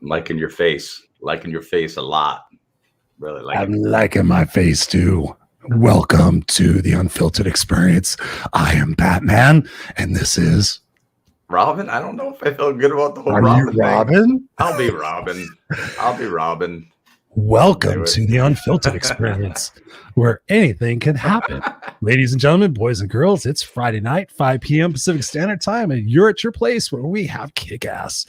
liking your face a lot. Really like I'm liking my face too. Welcome to the Unfiltered Experience. I am Batman, and this is Robin. I don't know if I feel good about the whole Are Robin you thing. Robin? I'll be Robin. Welcome to the Unfiltered Experience, where anything can happen. Ladies and gentlemen, boys and girls, it's Friday night, 5 p.m. Pacific Standard Time, and you're at your place where we have kick-ass,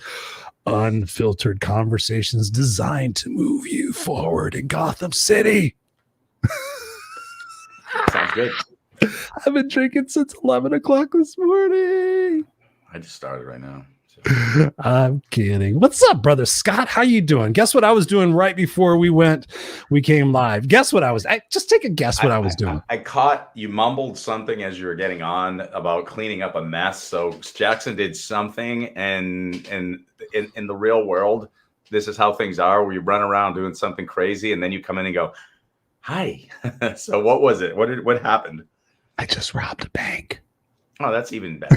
unfiltered conversations designed to move you forward in Gotham City. Sounds good. I've been drinking since 11 o'clock this morning. I just started right now. I'm kidding. What's up, brother Scott? How you doing? Guess what I was doing right before we came live. Guess what I was. Just take a guess what I was doing. I caught you mumbled something as you were getting on about cleaning up a mess. So Jackson did something, and in the real world, this is how things are. Where you run around doing something crazy, and then you come in and go, "Hi." So what was it? What happened? I just robbed a bank. Oh, that's even better.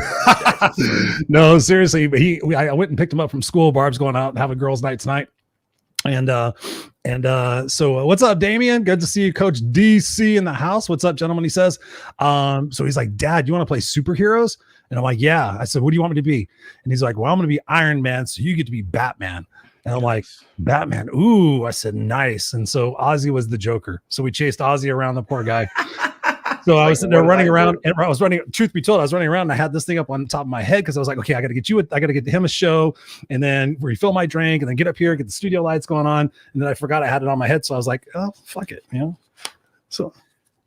No, seriously, but I went and picked him up from school. Barb's going out and have a girls' night tonight. So what's up, Damien? Good to see you, Coach DC in the house. What's up, gentlemen? He says, so he's like, Dad, you want to play superheroes? And I'm like, yeah. I said, what do you want me to be? And he's like, well, I'm going to be Iron Man, so you get to be Batman. And I'm like, Batman. Ooh, I said, nice. And so Ozzy was the Joker. So we chased Ozzy around, the poor guy. So I was sitting there running around, and I was running. Truth be told, I was running around and I had this thing up on top of my head because I was like, okay, I got to get him a show, and then refill my drink, and then get up here, get the studio lights going on, and then I forgot I had it on my head, so I was like, oh, fuck it, you know. So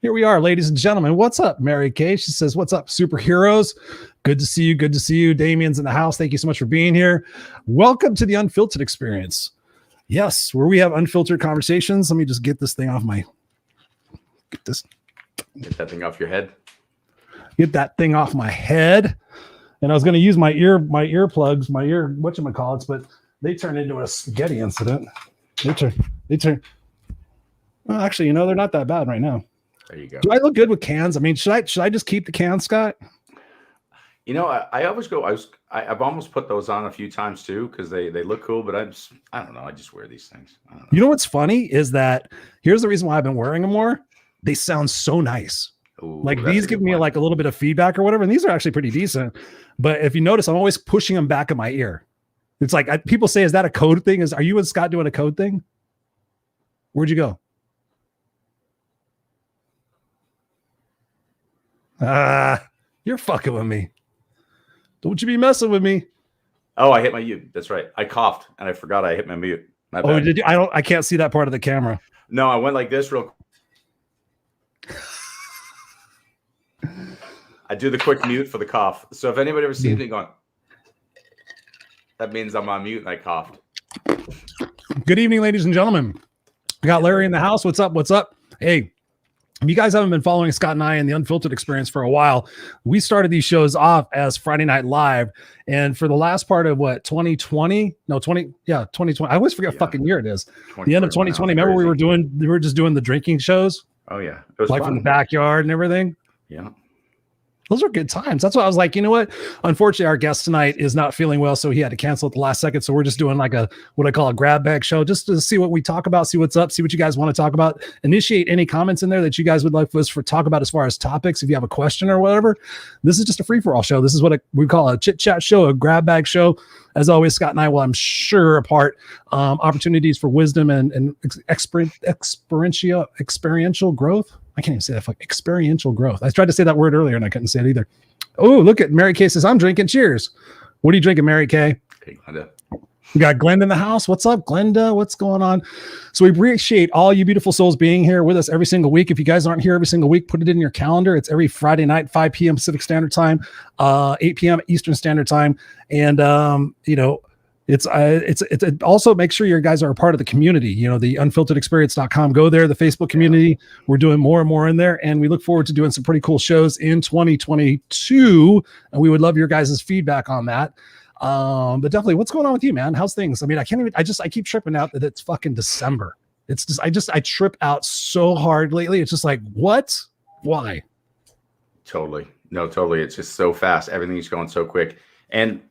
here we are, ladies and gentlemen. What's up, Mary Kay? She says, what's up, superheroes? Good to see you. Good to see you. Damien's in the house. Thank you so much for being here. Welcome to the Unfiltered Experience. Yes, where we have unfiltered conversations. Let me just get this thing off my. Get that thing off your head. Get that thing off my head. And I was going to use my earplugs, whatchamacallits, but they turned into a spaghetti incident. They turn. Well, actually, you know, they're not that bad right now. There you go. Do I look good with cans? I mean, should I just keep the cans, Scott? You know, I always go. I've almost put those on a few times too because they look cool. But I don't know. I just wear these things. I don't know. You know what's funny is that here's the reason why I've been wearing them more. They sound so nice. Ooh, like these give me like a little bit of feedback or whatever. And these are actually pretty decent. But if you notice, I'm always pushing them back in my ear. It's like people say, is that a code thing? Are you and Scott doing a code thing? Where'd you go? You're fucking with me. Don't you be messing with me. Oh, I hit my mute. That's right. I coughed and I forgot I hit my mute. My bad. Oh, did you? I can't see that part of the camera. No, I went like this real quick. I do the quick mute for the cough. So if anybody ever sees me going, that means I'm on mute and I coughed. Good evening, ladies and gentlemen. We got Larry in the house. What's up? What's up? Hey, if you guys haven't been following Scott and I in the Unfiltered Experience for a while, we started these shows off as Friday Night Live. And for the last part of 2020? No, 2020. I always forget fucking year it is. The end of 2020. Remember we were just doing the drinking shows? Oh yeah. It was like fun. From the backyard and everything. Yeah. Those were good times. That's why I was like, you know what? Unfortunately, our guest tonight is not feeling well, so he had to cancel at the last second. So we're just doing like what I call a grab bag show, just to see what we talk about, see what's up, see what you guys want to talk about. Initiate any comments in there that you guys would like us to talk about as far as topics. If you have a question or whatever, this is just a free for all show. This is what we call a chit chat show, a grab bag show. As always, Scott and I will, I'm sure, impart opportunities for wisdom and experiential growth. I can't even say that. Experiential growth. I tried to say that word earlier and I couldn't say it either. Oh, look at Mary Kay says, I'm drinking. Cheers. What are you drinking, Mary Kay? Hey, Glenda. We got Glenda in the house. What's up, Glenda? What's going on? So we appreciate all you beautiful souls being here with us every single week. If you guys aren't here every single week, put it in your calendar. It's every Friday night, 5 p.m. Pacific Standard Time, 8 p.m. Eastern Standard Time. And, it's also make sure your guys are a part of the community, you know, the unfilteredexperience.com. Go there, the Facebook community. We're doing more and more in there, and we look forward to doing some pretty cool shows in 2022. And we would love your guys' feedback on that. But definitely, what's going on with you, man? How's things? I mean, I keep tripping out that it's fucking December. It's just, I trip out so hard lately. It's just like, what? Why? Totally. No, totally. It's just so fast. Everything's going so quick. And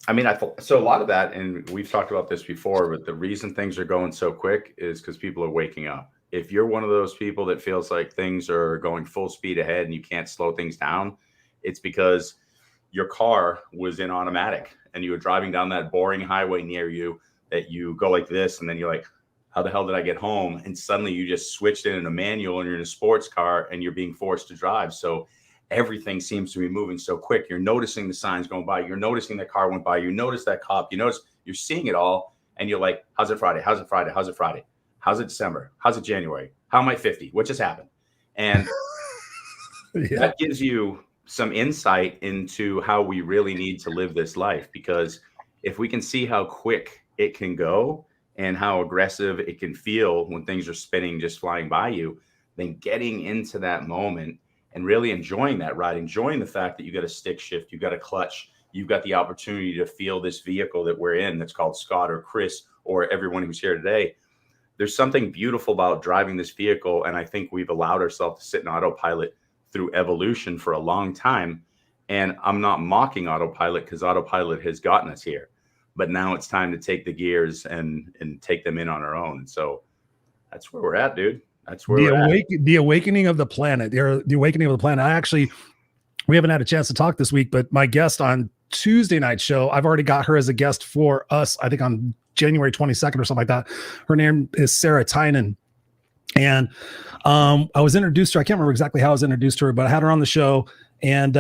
I mean, so a lot of that, and we've talked about this before, but the reason things are going so quick is because people are waking up. If you're one of those people that feels like things are going full speed ahead and you can't slow things down, it's because your car was in automatic and you were driving down that boring highway near you that you go like this, and then you're like, how the hell did I get home? And suddenly you just switched in a manual and you're in a sports car and you're being forced to drive. So everything seems to be moving so quick. You're noticing the signs going by. You're noticing that car went by. You notice that cop. You notice you're seeing it all. And you're like, how's it Friday? How's it Friday? How's it Friday? How's it December? How's it January? How am I 50? What just happened? And that gives you some insight into how we really need to live this life. Because if we can see how quick it can go and how aggressive it can feel when things are spinning, just flying by you, then getting into that moment and really enjoying that ride, enjoying the fact that you got a stick shift, you got a clutch, you've got the opportunity to feel this vehicle that we're in that's called Scott or Chris or everyone who's here today. There's something beautiful about driving this vehicle. And I think we've allowed ourselves to sit in autopilot through evolution for a long time. And I'm not mocking autopilot because autopilot has gotten us here. But now it's time to take the gears and take them in on our own. And so that's where we're at, dude. That's where the awakening of the planet. The awakening of the planet. We haven't had a chance to talk this week, but my guest on Tuesday night show, I've already got her as a guest for us, I think on January 22nd or something like that. Her name is Sarah Tynan. And I was introduced to her. I can't remember exactly how I was introduced to her, but I had her on the show and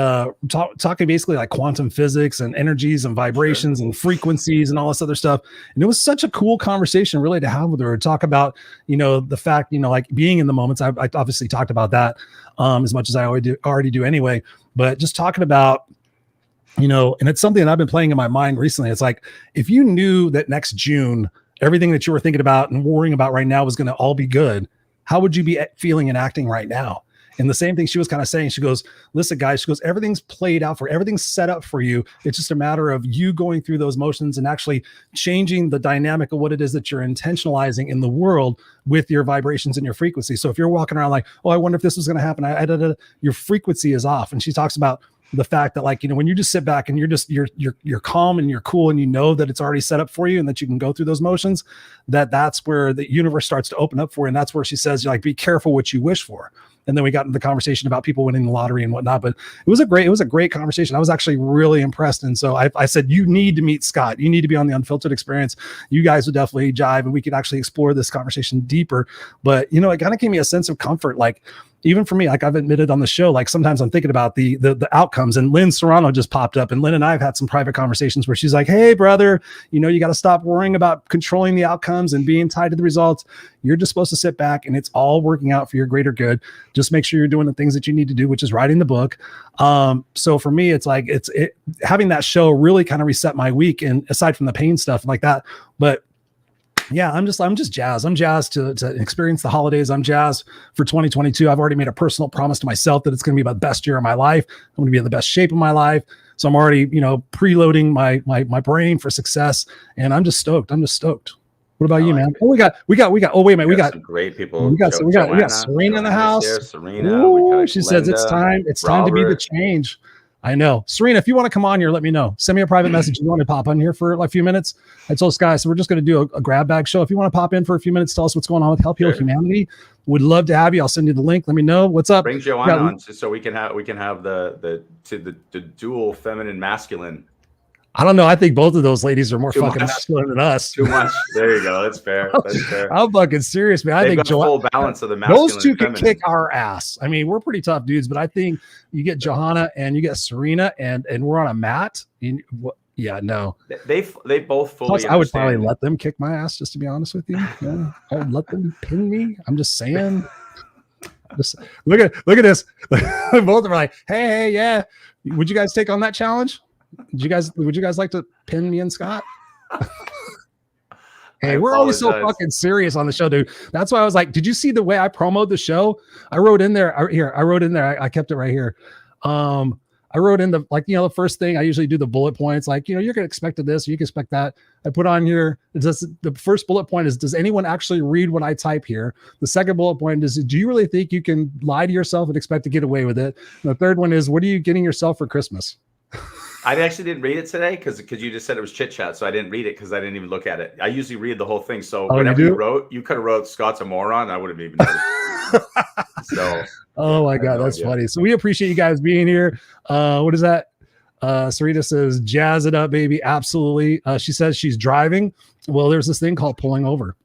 talking basically like quantum physics and energies and vibrations and frequencies and all this other stuff. And it was such a cool conversation really to have with her, talk about, the fact, like being in the moments. I obviously talked about that as much as I already do anyway, but just talking about, and it's something that I've been playing in my mind recently. It's like, if you knew that next June, everything that you were thinking about and worrying about right now was going to all be good, how would you be feeling and acting right now? And the same thing she was kind of saying, she goes, listen, guys, she goes, everything's played out everything's set up for you. It's just a matter of you going through those motions and actually changing the dynamic of what it is that you're intentionalizing in the world with your vibrations and your frequency. So if you're walking around like, oh, I wonder if this was going to happen, your frequency is off. And she talks about the fact that, like, when you just sit back and you're calm and you're cool and you know that it's already set up for you and that you can go through those motions, that's where the universe starts to open up for you. And that's where she says, like, be careful what you wish for. And then we got into the conversation about people winning the lottery and whatnot, but it was a great conversation. I was actually really impressed. And so I said, you need to meet Scott. You need to be on the Unfiltered experience. You guys would definitely jive and we could actually explore this conversation deeper. But, it kind of gave me a sense of comfort. Like, even for me, like I've admitted on the show, like sometimes I'm thinking about the outcomes, and Lynn Serrano just popped up, and Lynn and I have had some private conversations where she's like, hey brother, you got to stop worrying about controlling the outcomes and being tied to the results. You're just supposed to sit back and it's all working out for your greater good. Just make sure you're doing the things that you need to do, which is writing the book. So for me, it's like, having that show really kind of reset my week, and aside from the pain stuff like that, but yeah, I'm just jazzed. I'm jazzed to experience the holidays. I'm jazzed for 2022. I've already made a personal promise to myself that it's going to be the best year of my life. I'm going to be in the best shape of my life. So I'm already, preloading my brain for success, and I'm just stoked. What about you, man? Oh, we got. Oh, wait a minute. We got some great people. We got Serena in the house. Serena. Ooh, she says it's time. It's time to be the change. I know. Serena, if you want to come on here, let me know. Send me a private message. You want to pop on here for like a few minutes? I told Sky, so we're just going to do a grab bag show. If you want to pop in for a few minutes, tell us what's going on with Help Heal Humanity. Would love to have you. I'll send you the link. Let me know. What's up? Bring Joanna on so we can have the dual feminine masculine. I don't know. I think both of those ladies are more fucking masculine than us. Too much. There you go. That's fair. That's fair. I'm fucking serious, man. I think full balance of the masculine. Those two can kick our ass. I mean, we're pretty tough dudes, but I think you get Johanna and you get Serena, and we're on a mat. Yeah, no. They both fully. Plus, I would probably let them kick my ass, just to be honest with you. Yeah, I would let them pin me. I'm just saying. Just look at this. Both are like, hey, yeah. Would you guys take on that challenge? Would you guys like to pin me and Scott? Hey, we're always so fucking serious on the show, dude. That's why I was like, did you see the way I promoted the show? I wrote in there. I kept it right here. I wrote in the first thing I usually do the bullet points, like, you're going to expect this, you can expect that. I put on here, the first bullet point is, does anyone actually read what I type here? The second bullet point is, do you really think you can lie to yourself and expect to get away with it? And the third one is, what are you getting yourself for Christmas? I actually didn't read it today because you just said it was chit chat, so I didn't read it because I didn't even look at it. I usually read the whole thing. So Oh, whatever you you do? wrote, you could have wrote Scott's a moron. I would have even noticed. So Oh my God, no that's idea. funny. So we appreciate you guys being here. What is that? Sarita says, jazz it up, baby. Absolutely. She says she's driving. Well, there's this thing called pulling over.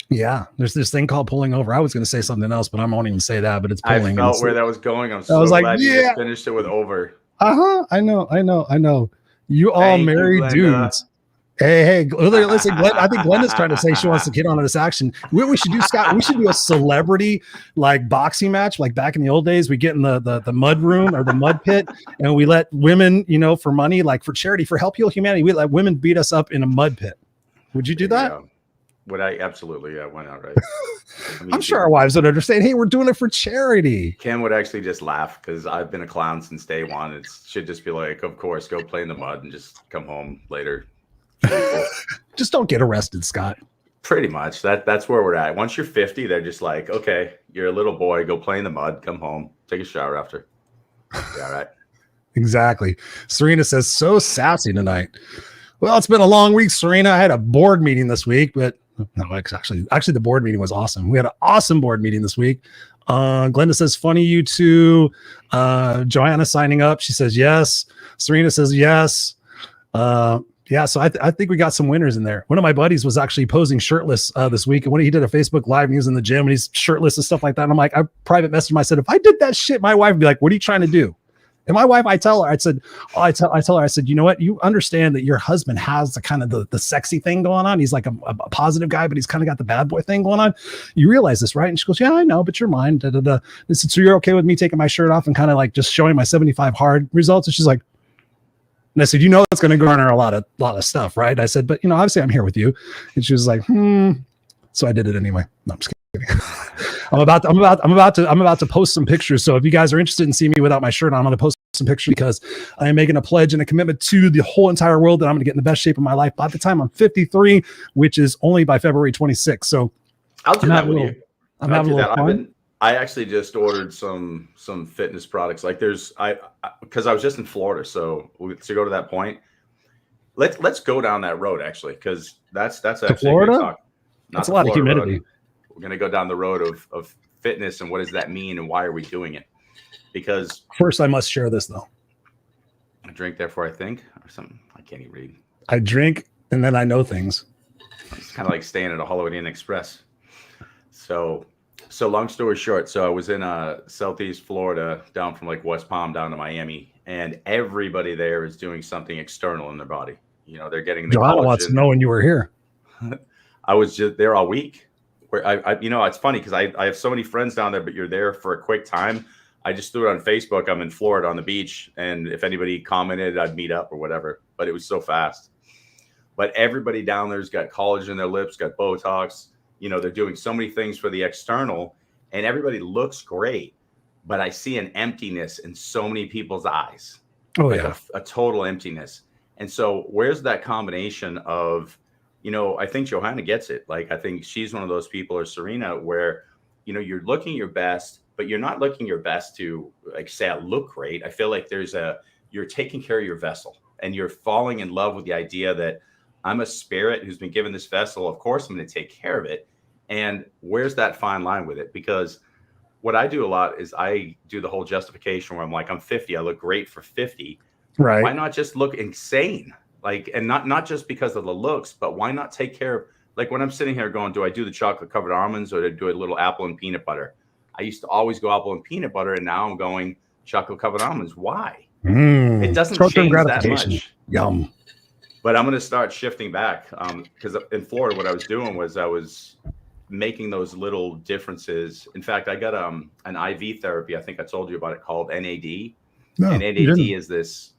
Yeah, there's this thing called pulling over. I was going to say something else, but I won't even say that. But it's pulling. I felt where that was going. I'm I so was like, glad you yeah. just finished it with over. I know. You all Thank you, married Glenda. dudes. Hey, listen, Glenn, I think Glenda's trying to say she wants to get on this action. We should do, Scott, we should do a celebrity like boxing match. Like back in the old days, we get in the mud room or the mud pit and we let women, for money, like for charity, for Help Heal Humanity, we let women beat us up in a mud pit. Would you do that? Yeah. Would I? Absolutely. Yeah, why not, right? I'm sure our wives would understand. Hey, we're doing it for charity. Kim would actually just laugh because I've been a clown since day one. It should just be like, of course, go play in the mud and just come home later. Just don't get arrested, Scott. Pretty much. That's where we're at. Once you're 50, they're just like, okay, you're a little boy. Go play in the mud. Come home. Take a shower after. Yeah, all right. Exactly. Serena says, so sassy tonight. Well, it's been a long week, Serena. I had a board meeting this week, but no, actually, the board meeting was awesome. We had an awesome board meeting this week. Glenda says, funny you two. Joanna signing up. She says, yes. Serena says, yes. Yeah, so I think we got some winners in there. One of my buddies was actually posing shirtless this week. And when he did a Facebook Live and he was in the gym and he's shirtless and stuff like that. And I'm like, I private messaged him. I said, if I did that shit, my wife would be like, what are you trying to do? And my wife, I tell her, I said, you know what? You understand that your husband has the kind of the sexy thing going on. He's like a positive guy, but he's kind of got the bad boy thing going on. You realize this, right? And she goes, yeah, I know, but you're mine. Da, da, da. I said, so you're okay with me taking my shirt off and kind of like just showing my 75 hard results? And she's like, and I said, it's going to garner a lot of stuff, right? I said, but obviously I'm here with you. And she was like, So I did it anyway. No, I'm just kidding. I'm about to post some pictures. So if you guys are interested in seeing me without my shirt on, I'm going to post some pictures because I am making a pledge and a commitment to the whole entire world that I'm going to get in the best shape of my life by the time I'm 53, which is only by February 26th. So I'll do that with you. I'm having a little fun. I actually just ordered some fitness products. Like because I was just in Florida, so to go to that point, let's go down that road actually, because that's actually Florida. That's a lot of humidity. Road. We're gonna go down the road of fitness and what does that mean and why are we doing it? Because first I must share this though. I drink, therefore I think, or something. I can't even read. I drink and then I know things. It's kind of like staying at a Holiday Inn Express. So long story short, so I was in Southeast Florida, down from like West Palm down to Miami, and everybody there is doing something external in their body. They're getting the Johanna wants to know when you were here. I was just there all week. Where I it's funny because I have so many friends down there, but you're there for a quick time. I just threw it on Facebook. I'm in Florida on the beach, and if anybody commented, I'd meet up or whatever. But it was so fast. But everybody down there's got collagen in their lips, got Botox. They're doing so many things for the external, and everybody looks great. But I see an emptiness in so many people's eyes. Oh, like yeah. A total emptiness. And so where's that combination of, I think Johanna gets it. Like, I think she's one of those people, or Serena, where, you're looking your best, but you're not looking your best to like say, I look great. I feel like you're taking care of your vessel and you're falling in love with the idea that I'm a spirit who's been given this vessel. Of course, I'm going to take care of it. And where's that fine line with it? Because what I do a lot is I do the whole justification where I'm like, I'm 50. I look great for 50. Right. Why not just look insane? Like, and not just because of the looks, but why not take care of, like when I'm sitting here going, do I do the chocolate covered almonds or do a little apple and peanut butter? I used to always go apple and peanut butter. And now I'm going chocolate covered almonds. Why? It doesn't change that much. Yum. But I'm going to start shifting back because in Florida, what I was doing was I was making those little differences. In fact, I got an IV therapy. I think I told you about it, called NAD. No, and NAD is this.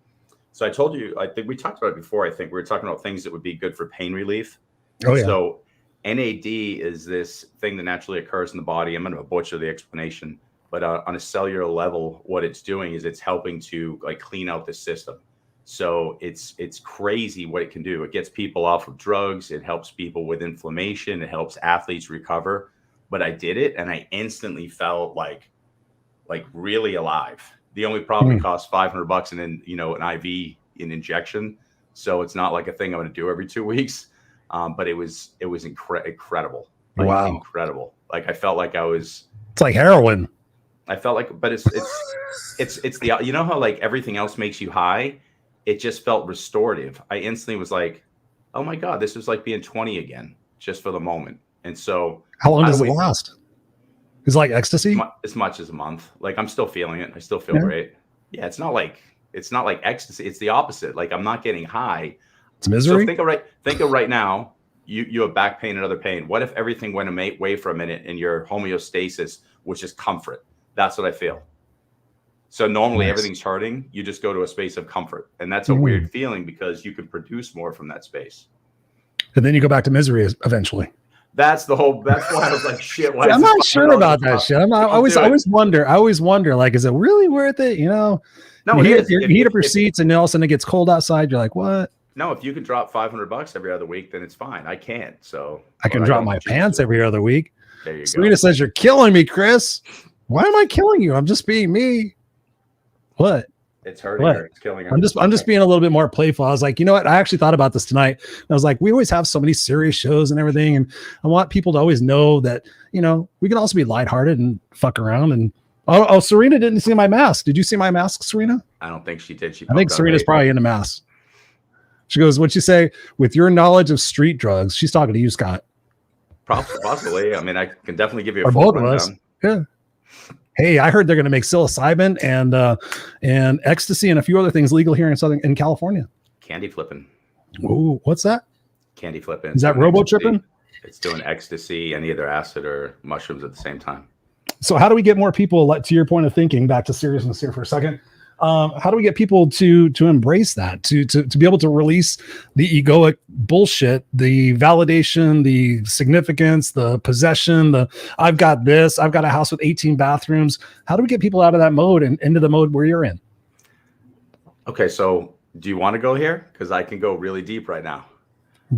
So I told you, I think we talked about it before. I think we were talking about things that would be good for pain relief. Oh, yeah. So NAD is this thing that naturally occurs in the body. I'm going to butcher the explanation, but on a cellular level, what it's doing is it's helping to like clean out the system. So it's crazy what it can do. It gets people off of drugs. It helps people with inflammation. It helps athletes recover. But I did it and I instantly felt like really alive. The only problem it cost $500 and then, an IV an injection. So it's not like a thing I'm going to do every 2 weeks. But it was incredible. Like, wow. Incredible. Like I felt like it's like heroin. I felt like, but it's the, you know how like everything else makes you high? It just felt restorative. I instantly was like, oh my God, this was like being 20 again, just for the moment. And so how long does it last? Is it like ecstasy? As much as a month. Like I'm still feeling it. I still feel great. Yeah. It's not like ecstasy. It's the opposite. Like I'm not getting high. It's misery. So think of right now, you have back pain and other pain. What if everything went away for a minute and your homeostasis was just comfort? That's what I feel. So normally everything's hurting. You just go to a space of comfort. And that's a weird feeling because you can produce more from that space. And then you go back to misery eventually. That's why I was like, shit. Why I'm not sure about that shit. I always wonder, like, is it really worth it? You know, no, you heat up your seats and all of a sudden it gets cold outside. You're like, what? No, if you can drop $500 every other week, then it's fine. I can't. So I can drop my pants every other week. There you Serena says, you're killing me, Chris. Why am I killing you? I'm just being me. What? It's hurting her. It's killing her. I'm just being a little bit more playful. I was like, you know what? I actually thought about this tonight. I was like, we always have so many serious shows and everything. And I want people to always know that, you know, we can also be lighthearted and fuck around. And oh, Serena didn't see my mask. Did you see my mask, Serena? I don't think she did. I think Serena's probably into masks. She goes, what'd you say? With your knowledge of street drugs, she's talking to you, Scott. Possibly. I mean, I can definitely give you a full rundown. Yeah. Hey, I heard they're going to make psilocybin and ecstasy and a few other things legal here in California. Candy flipping. Ooh, what's that? Candy flipping. Is that robo tripping? It's doing ecstasy and either acid or mushrooms at the same time. So how do we get more people, to your point of thinking, back to seriousness here for a second? How do we get people to embrace that, to be able to release the egoic bullshit, the validation, the significance, the possession, I've got this, I've got a house with 18 bathrooms. How do we get people out of that mode and into the mode where you're in? Okay, so do you want to go here? Because I can go really deep right now.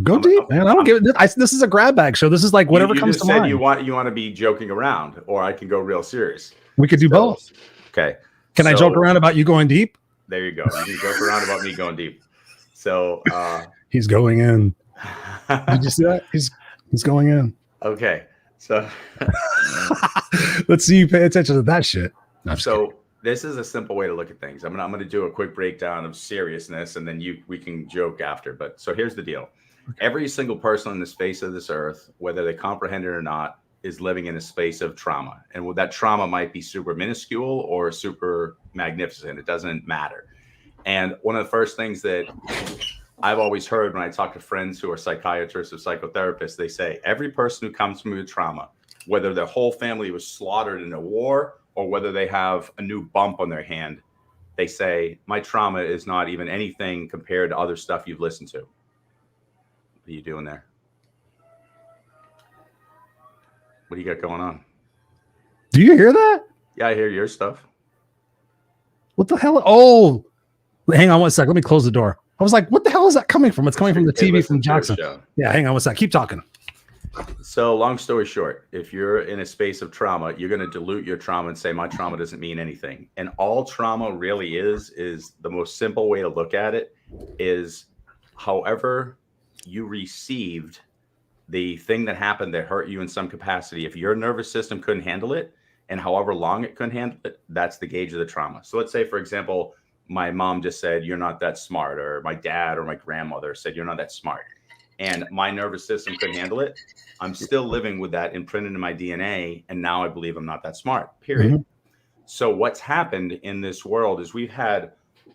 Go deep, man. I don't give it. This is a grab bag show. This is like whatever comes to mind. You want to be joking around, or I can go real serious. We could do both. Okay. Can I joke around about you going deep? There you go. You can joke around about me going deep. So he's going in. Did you see that? He's going in. Okay. So let's see you pay attention to that shit. No, so this is a simple way to look at things. I'm gonna do a quick breakdown of seriousness, and then we can joke after. But so here's the deal. Okay. Every single person on the face of this earth, whether they comprehend it or not, is living in a space of trauma. And that trauma might be super minuscule or super magnificent. It doesn't matter. And one of the first things that I've always heard when I talk to friends who are psychiatrists or psychotherapists, they say every person who comes from a trauma, whether their whole family was slaughtered in a war or whether they have a new bump on their hand, they say, my trauma is not even anything compared to other stuff you've listened to. What are you doing there? What do you got going on? Do you hear that? Yeah, I hear your stuff. What the hell? Oh, hang on one sec. Let me close the door. I was like, what the hell is that coming from? It's coming from the TV from Jackson. Yeah, hang on one sec. Keep talking. So long story short, if you're in a space of trauma, you're going to dilute your trauma and say, my trauma doesn't mean anything. And all trauma really is the most simple way to look at it is however you received the thing that happened that hurt you in some capacity. If your nervous system couldn't handle it and however long it couldn't handle it, that's the gauge of the trauma. So let's say, for example, my mom just said, you're not that smart, or my dad or my grandmother said, you're not that smart. And my nervous system couldn't handle it. I'm still living with that imprinted in my DNA. And now I believe I'm not that smart, period. Mm-hmm. So what's happened in this world is we've had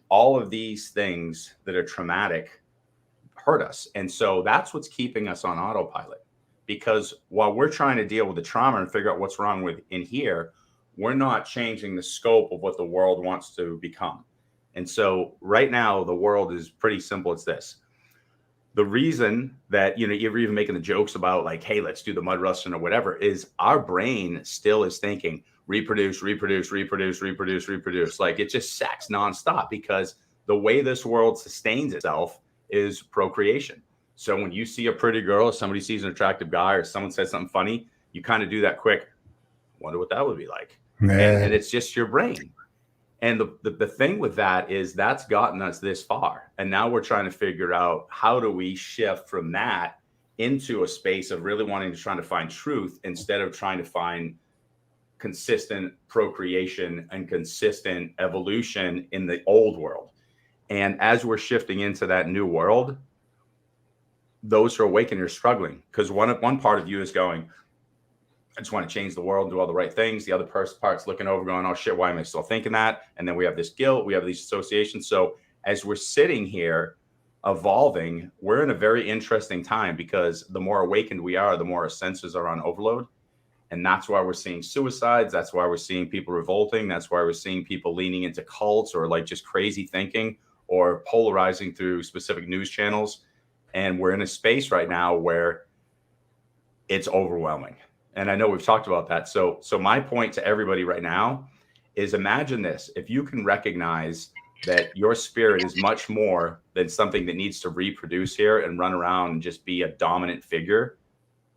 all of these things that are traumatic hurt us. And so that's what's keeping us on autopilot, because while we're trying to deal with the trauma and figure out what's wrong with in here, we're not changing the scope of what the world wants to become. And so right now, the world is pretty simple. It's this. The reason that, you're even making the jokes about like, hey, let's do the mud wrestling or whatever, is our brain still is thinking reproduce, reproduce, reproduce, reproduce, reproduce. Like it just sacks nonstop, because the way this world sustains itself is procreation. So when you see a pretty girl, or somebody sees an attractive guy, or someone says something funny, you kind of do that quick. Wonder what that would be like. And it's just your brain. And the thing with that is that's gotten us this far. And now we're trying to figure out how do we shift from that into a space of really wanting to try to find truth instead of trying to find consistent procreation and consistent evolution in the old world. And as we're shifting into that new world, those who are awakened are struggling because one part of you is going, I just want to change the world and do all the right things. The other part's looking over going, oh shit, why am I still thinking that? And then we have this guilt, we have these associations. So as we're sitting here evolving, we're in a very interesting time because the more awakened we are, the more our senses are on overload. And that's why we're seeing suicides. That's why we're seeing people revolting. That's why we're seeing people leaning into cults or like just crazy thinking or polarizing through specific news channels. And we're in a space right now where it's overwhelming. And I know we've talked about that. So my point to everybody right now is imagine this. If you can recognize that your spirit is much more than something that needs to reproduce here and run around and just be a dominant figure,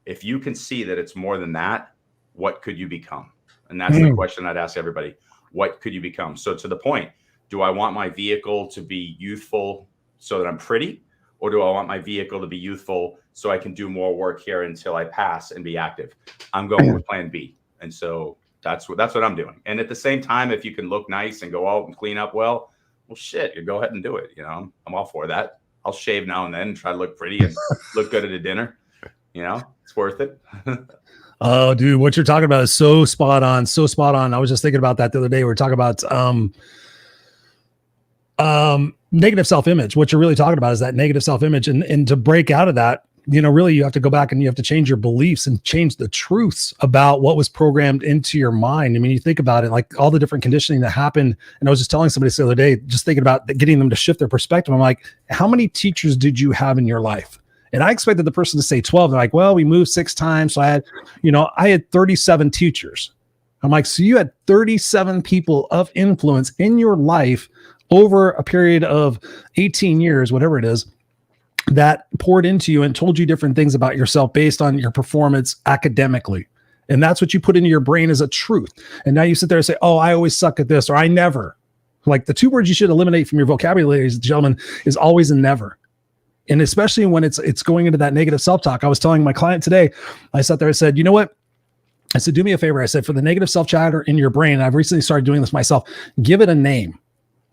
if you can see that it's more than that, what could you become? And that's the question I'd ask everybody. What could you become? So to the point, do I want my vehicle to be youthful so that I'm pretty? Or do I want my vehicle to be youthful so I can do more work here until I pass and be active? I'm going with plan B. And so that's what I'm doing. And at the same time, if you can look nice and go out and clean up well shit, you go ahead and do it. You know, I'm all for that. I'll shave now and then and try to look pretty and look good at a dinner. You know, it's worth it. Oh, dude, what you're talking about is so spot on. So spot on. I was just thinking about that the other day. We were talking about negative self-image. What you're really talking about is that negative self-image. And to break out of that, you know, really you have to go back and you have to change your beliefs and change the truths about what was programmed into your mind. I mean, you think about it, like all the different conditioning that happened. And I was just telling somebody this the other day, just thinking about getting them to shift their perspective. I'm like, how many teachers did you have in your life? And I expected the person to say 12. They're like, well, we moved 6 times. So I had 37 teachers. I'm like, so you had 37 people of influence in your life over a period of 18 years, whatever it is, that poured into you and told you different things about yourself based on your performance academically. And that's what you put into your brain as a truth. And now you sit there and say, oh, I always suck at this, or I never. Like the 2 words you should eliminate from your vocabulary, ladies and gentlemen, is always and never. And especially when it's going into that negative self-talk. I was telling my client today, I sat there and said, you know what? I said, do me a favor. I said, for the negative self-chatter in your brain, I've recently started doing this myself, give it a name.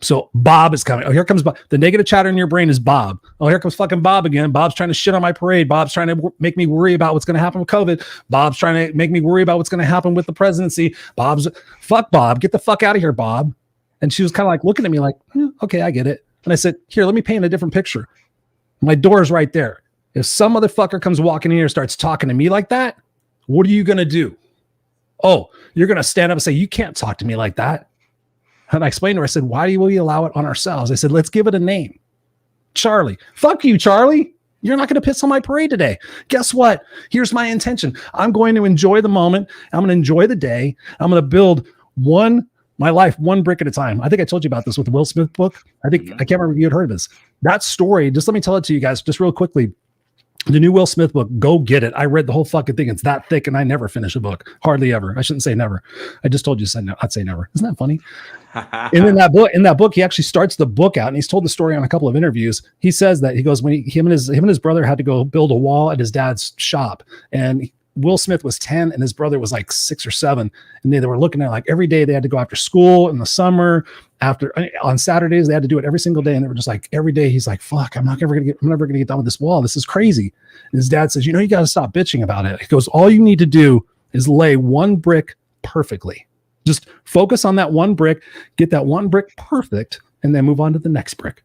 So Bob is coming. Oh, here comes Bob. The negative chatter in your brain is Bob. Oh, here comes fucking Bob again. Bob's trying to shit on my parade. Bob's trying to make me worry about what's going to happen with COVID. Bob's trying to make me worry about what's going to happen with the presidency. Fuck Bob. Get the fuck out of here, Bob. And she was kind of like looking at me like, okay, I get it. And I said, here, let me paint a different picture. My door's right there. If some motherfucker comes walking in here and starts talking to me like that, what are you going to do? Oh, you're going to stand up and say, you can't talk to me like that. And I explained to her, I said, why do we allow it on ourselves? I said, let's give it a name. Charlie. Fuck you, Charlie. You're not going to piss on my parade today. Guess what? Here's my intention. I'm going to enjoy the moment. I'm going to enjoy the day. I'm going to build my life one brick at a time. I think I told you about this with the Will Smith book. I can't remember if you had heard of this. That story, just let me tell it to you guys just real quickly. The new Will Smith book, go get it. I read the whole fucking thing. It's that thick, and I never finish a book. Hardly ever. I shouldn't say never. I just told you I'd say never. Isn't that funny? And in that book, he actually starts the book out, and he's told the story on a couple of interviews. He says that he goes when him and his brother had to go build a wall at his dad's shop, and Will Smith was 10 and his brother was like 6 or 7. And they were looking at like every day they had to go after school in the summer, on Saturdays, they had to do it every single day. And they were just like, every day he's like, fuck, I'm never going to get done with this wall. This is crazy. And his dad says, you got to stop bitching about it. He goes, all you need to do is lay one brick perfectly. Just focus on that one brick, get that one brick perfect, and then move on to the next brick.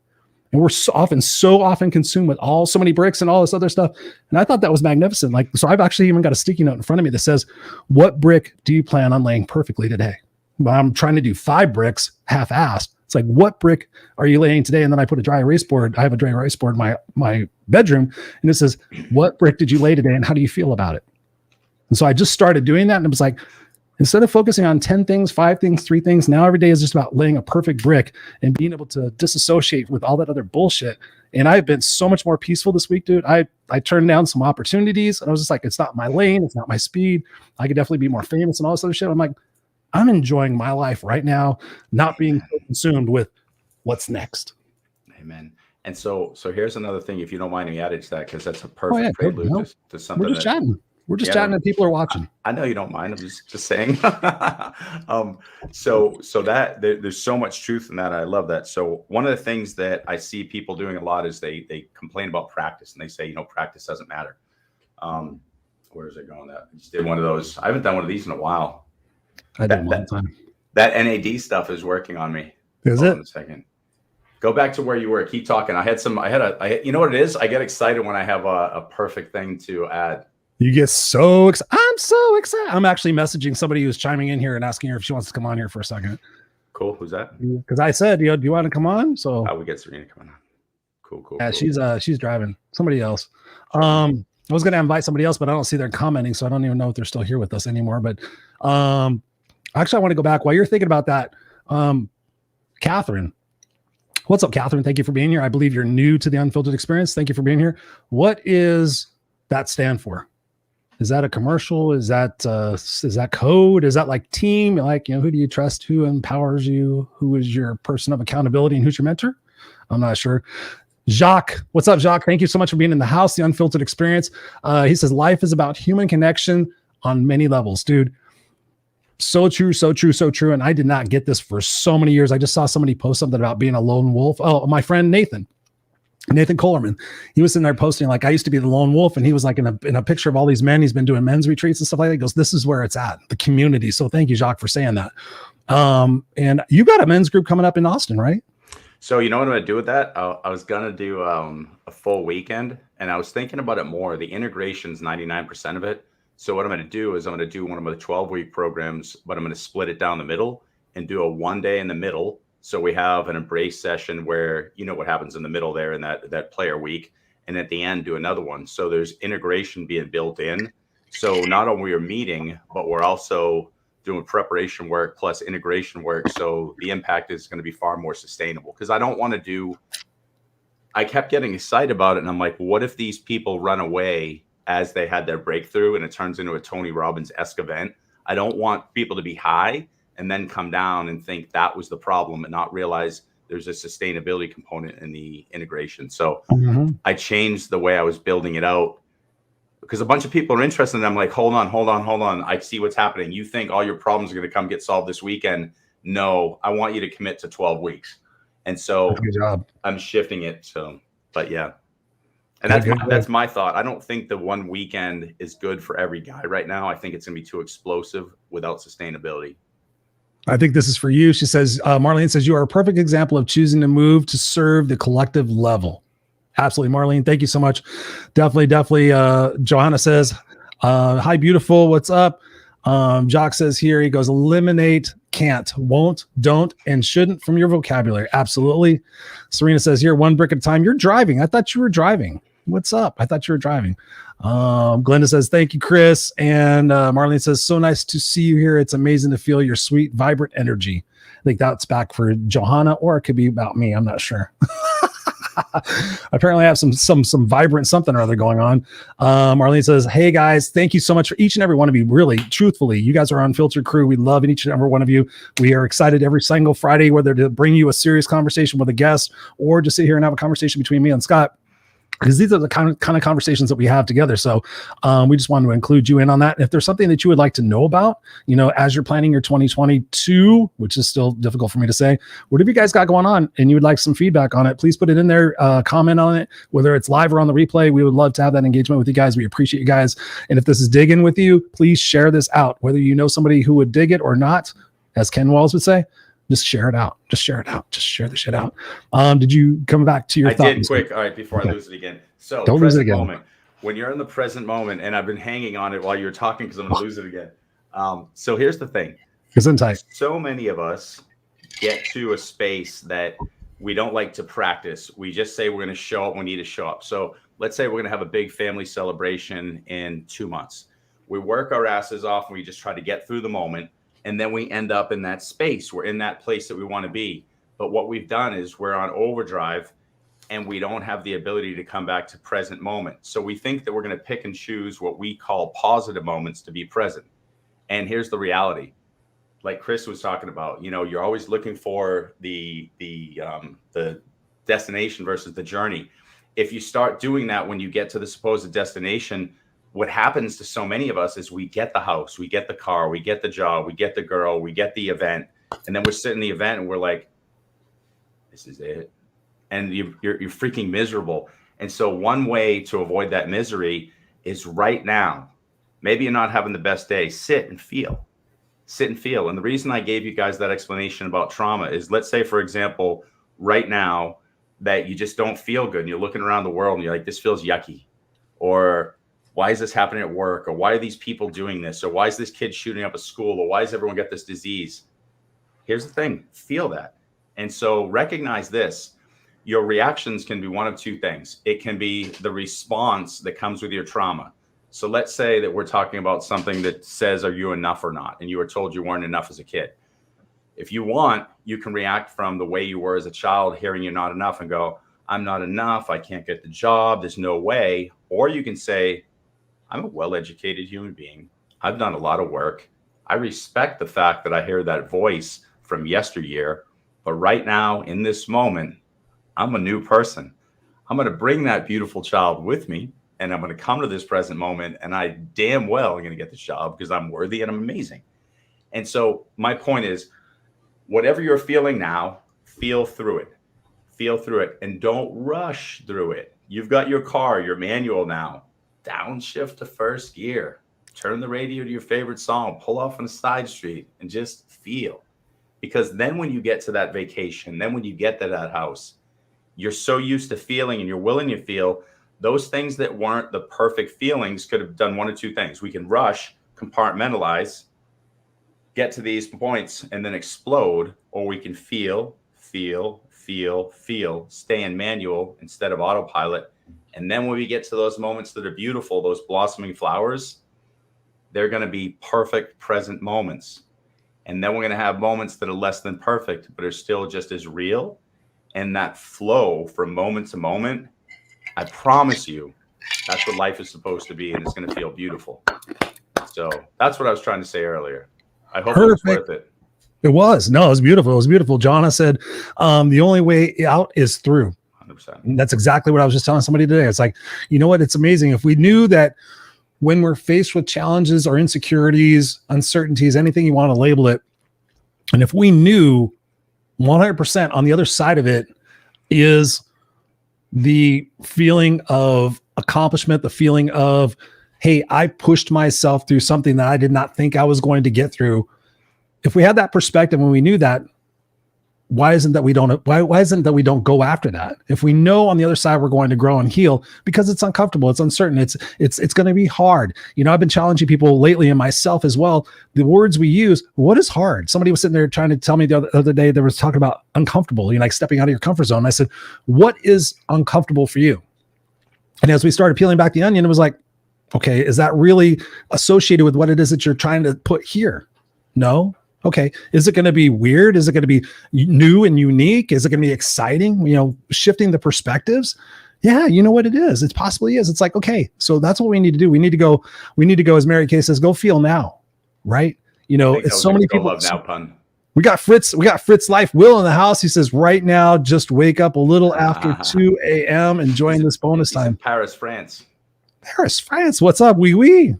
And we're so often consumed with so many bricks and all this other stuff. And I thought that was magnificent. Like, so I've actually even got a sticky note in front of me that says, what brick do you plan on laying perfectly today? Well, I'm trying to do 5 bricks half-assed. It's like, what brick are you laying today? And then I put a dry erase board. I have a dry erase board in my bedroom. And it says, what brick did you lay today? And how do you feel about it? And so I just started doing that. And it was like, instead of focusing on 10 things, 5 things, 3 things, now every day is just about laying a perfect brick and being able to disassociate with all that other bullshit. And I've been so much more peaceful this week, dude. I turned down some opportunities and I was just like, it's not my lane. It's not my speed. I could definitely be more famous and all this other shit. I'm like, I'm enjoying my life right now, not being so consumed with what's next. Amen. And so here's another thing, if you don't mind me adding to that, because that's a perfect prelude to something. We're just chatting. We're just chatting, and people are watching. I know you don't mind. I'm just saying. So that there's so much truth in that. I love that. So one of the things that I see people doing a lot is they complain about practice, and they say, practice doesn't matter. Where is it going? That I just did one of those. I haven't done one of these in a while. I did one time. That NAD stuff is working on me. Is it? Hold on a second. Go back to where you were. Keep talking. You know what it is? I get excited when I have a perfect thing to add. You get so excited. I'm so excited. I'm actually messaging somebody who's chiming in here and asking her if she wants to come on here for a second. Cool. Who's that? Because I said, do you want to come on? So we get Serena coming on. Cool. Yeah, cool. She's driving. Somebody else. I was going to invite somebody else, but I don't see they're commenting, so I don't even know if they're still here with us anymore. But actually, I want to go back while you're thinking about that. Catherine. What's up, Catherine? Thank you for being here. I believe you're new to the Unfiltered experience. Thank you for being here. What is that stand for? Is that a commercial? Is that code? Is that like team? Like, who do you trust? Who empowers you? Who is your person of accountability? And who's your mentor? I'm not sure. Jacques, what's up, Jacques? Thank you so much for being in the house, the Unfiltered experience. He says, life is about human connection on many levels, dude. So true, so true, so true. And I did not get this for so many years. I just saw somebody post something about being a lone wolf. Oh, my friend Nathan Kohlerman. He was sitting there posting like, I used to be the lone wolf, and he was like in a picture of all these men. He's been doing men's retreats and stuff like that. He goes, this is where it's at, the community. So thank you, Jacques, for saying that. And you got a men's group coming up in Austin, right? So you know what I'm gonna do with that? I was gonna do a full weekend, and I was thinking about it more. The integration's 99% of it. So what I'm going to do is I'm going to do one of the 12-week programs, but I'm going to split it down the middle and do a 1 day in the middle. So we have an embrace session where, what happens in the middle there in that player week. And at the end, do another one. So there's integration being built in. So not only are we meeting, but we're also doing preparation work plus integration work. So the impact is going to be far more sustainable, because I kept getting excited about it. And I'm like, what if these people run away as they had their breakthrough and it turns into a Tony Robbins-esque event? I don't want people to be high and then come down and think that was the problem and not realize there's a sustainability component in the integration. So I changed the way I was building it out, because a bunch of people are interested in it. I'm like, hold on. I see what's happening. You think all your problems are going to come get solved this weekend. No, I want you to commit to 12 weeks. And so I'm shifting it. So, but yeah. And that's my thought. I don't think the 1 weekend is good for every guy right now. I think it's going to be too explosive without sustainability. I think this is for you. She says, Marlene says, you are a perfect example of choosing to move to serve the collective level. Absolutely, Marlene. Thank you so much. Definitely. Johanna says, hi, beautiful. What's up? Jock says here, he goes, eliminate can't, won't, don't, and shouldn't from your vocabulary. Absolutely. Serena says here, 1 brick at a time. You're driving. I thought you were driving. What's up? I thought you were driving. Glenda says, thank you, Chris. And Marlene says, so nice to see you here. It's amazing to feel your sweet, vibrant energy. I think that's back for Johanna, or it could be about me. I'm not sure. Apparently I have some vibrant something or other going on. Marlene says, hey guys, thank you so much for each and every one of you. Really, truthfully, you guys are our Unfiltered crew. We love each and every one of you. We are excited every single Friday, whether to bring you a serious conversation with a guest or just sit here and have a conversation between me and Scott, because these are the kind of conversations that we have together. So we just wanted to include you in on that. If there's something that you would like to know about, as you're planning your 2022, which is still difficult for me to say, whatever you guys got going on and you would like some feedback on it, please put it in there, comment on it, whether it's live or on the replay. We would love to have that engagement with you guys. We appreciate you guys. And if this is digging with you, please share this out, whether you know somebody who would dig it or not, as Ken Walls would say. Just share it out. Just share the shit out. Did you come back to your thoughts? I did quick. All right, before I lose it again. So don't lose it again. Moment. When you're in the present moment, and I've been hanging on it while you're talking because I'm going to lose it again. So here's the thing. So many of us get to a space that we don't like to practice. We just say we're going to show up. We need to show up. So let's say we're going to have a big family celebration in 2 months. We work our asses off and we just try to get through the moment. And then we end up in that space. We're in that place that we want to be. But what we've done is we're on overdrive and we don't have the ability to come back to present moment. So we think that we're going to pick and choose what we call positive moments to be present. And here's the reality. like Chris was talking about, you're always looking for the destination versus the journey. If you start doing that when you get to the supposed destination, what happens to so many of us is we get the house, we get the car, we get the job, we get the girl, we get the event, and then we're sitting in the event and we're like, this is it. And you're freaking miserable. And so one way to avoid that misery is right now. Maybe you're not having the best day. Sit and feel. And the reason I gave you guys that explanation about trauma is, let's say, for example, right now that you just don't feel good and you're looking around the world and you're like, this feels yucky, or why is this happening at work, or why are these people doing this, or why is this kid shooting up a school, or why does everyone get this disease? Here's the thing, feel that. And so recognize this. Your reactions can be one of two things. It can be the response that comes with your trauma. So let's say that we're talking about something that says, are you enough or not? And you were told you weren't enough as a kid. If you want, you can react from the way you were as a child, hearing you're not enough, and go, I'm not enough. I can't get the job. There's no way. Or you can say, I'm a well-educated human being. I've done a lot of work. I respect the fact that I hear that voice from yesteryear. But right now, in this moment, I'm a new person. I'm going to bring that beautiful child with me, and I'm going to come to this present moment, and I damn well am going to get this job because I'm worthy and I'm amazing. And so my point is, whatever you're feeling now, feel through it. Feel through it, and don't rush through it. You've got your car, your manual now. Downshift to first gear. Turn the radio to your favorite song. Pull off on a side street and just feel. Because then when you get to that vacation, then when you get to that house, you're so used to feeling and you're willing to feel. Those things that weren't the perfect feelings could have done one of two things. We can rush, compartmentalize, get to these points, and then explode, or we can feel, stay in manual instead of autopilot. And then when we get to those moments that are beautiful, those blossoming flowers, they're going to be perfect present moments. And then we're going to have moments that are less than perfect, but are still just as real. And that flow from moment to moment, I promise you, that's what life is supposed to be. And it's going to feel beautiful. So that's what I was trying to say earlier. I hope it was worth it. It was. No, it was beautiful. It was beautiful. Jonna said, the only way out is through. 100%. And that's exactly what I was just telling somebody today. It's like, you know what? It's amazing. If we knew that when we're faced with challenges or insecurities, uncertainties, anything you want to label it, and if we knew 100% on the other side of it is the feeling of accomplishment, the feeling of, hey, I pushed myself through something that I did not think I was going to get through. If we had that perspective, when we knew that, why isn't that we don't go after that? If we know on the other side we're going to grow and heal, because it's uncomfortable, it's uncertain, it's going to be hard. I've been challenging people lately, and myself as well. The words we use, what is hard? Somebody was sitting there trying to tell me the other day, they was talking about uncomfortable, like stepping out of your comfort zone. And I said, what is uncomfortable for you? And as we started peeling back the onion, it was like, okay, is that really associated with what it is that you're trying to put here? No. Okay. Is it going to be weird? Is it going to be new and unique? Is it going to be exciting? Shifting the perspectives. Yeah. You know what it is? It possibly is. It's like, okay, so that's what we need to do. We need to go, as Mary Kay says, go feel now. Right. It's so many people. Love now pun. We got Fritz Life Will in the house. He says, right now, just wake up a little after 2 a.m. enjoying this bonus time. Paris, France. What's up? Oui.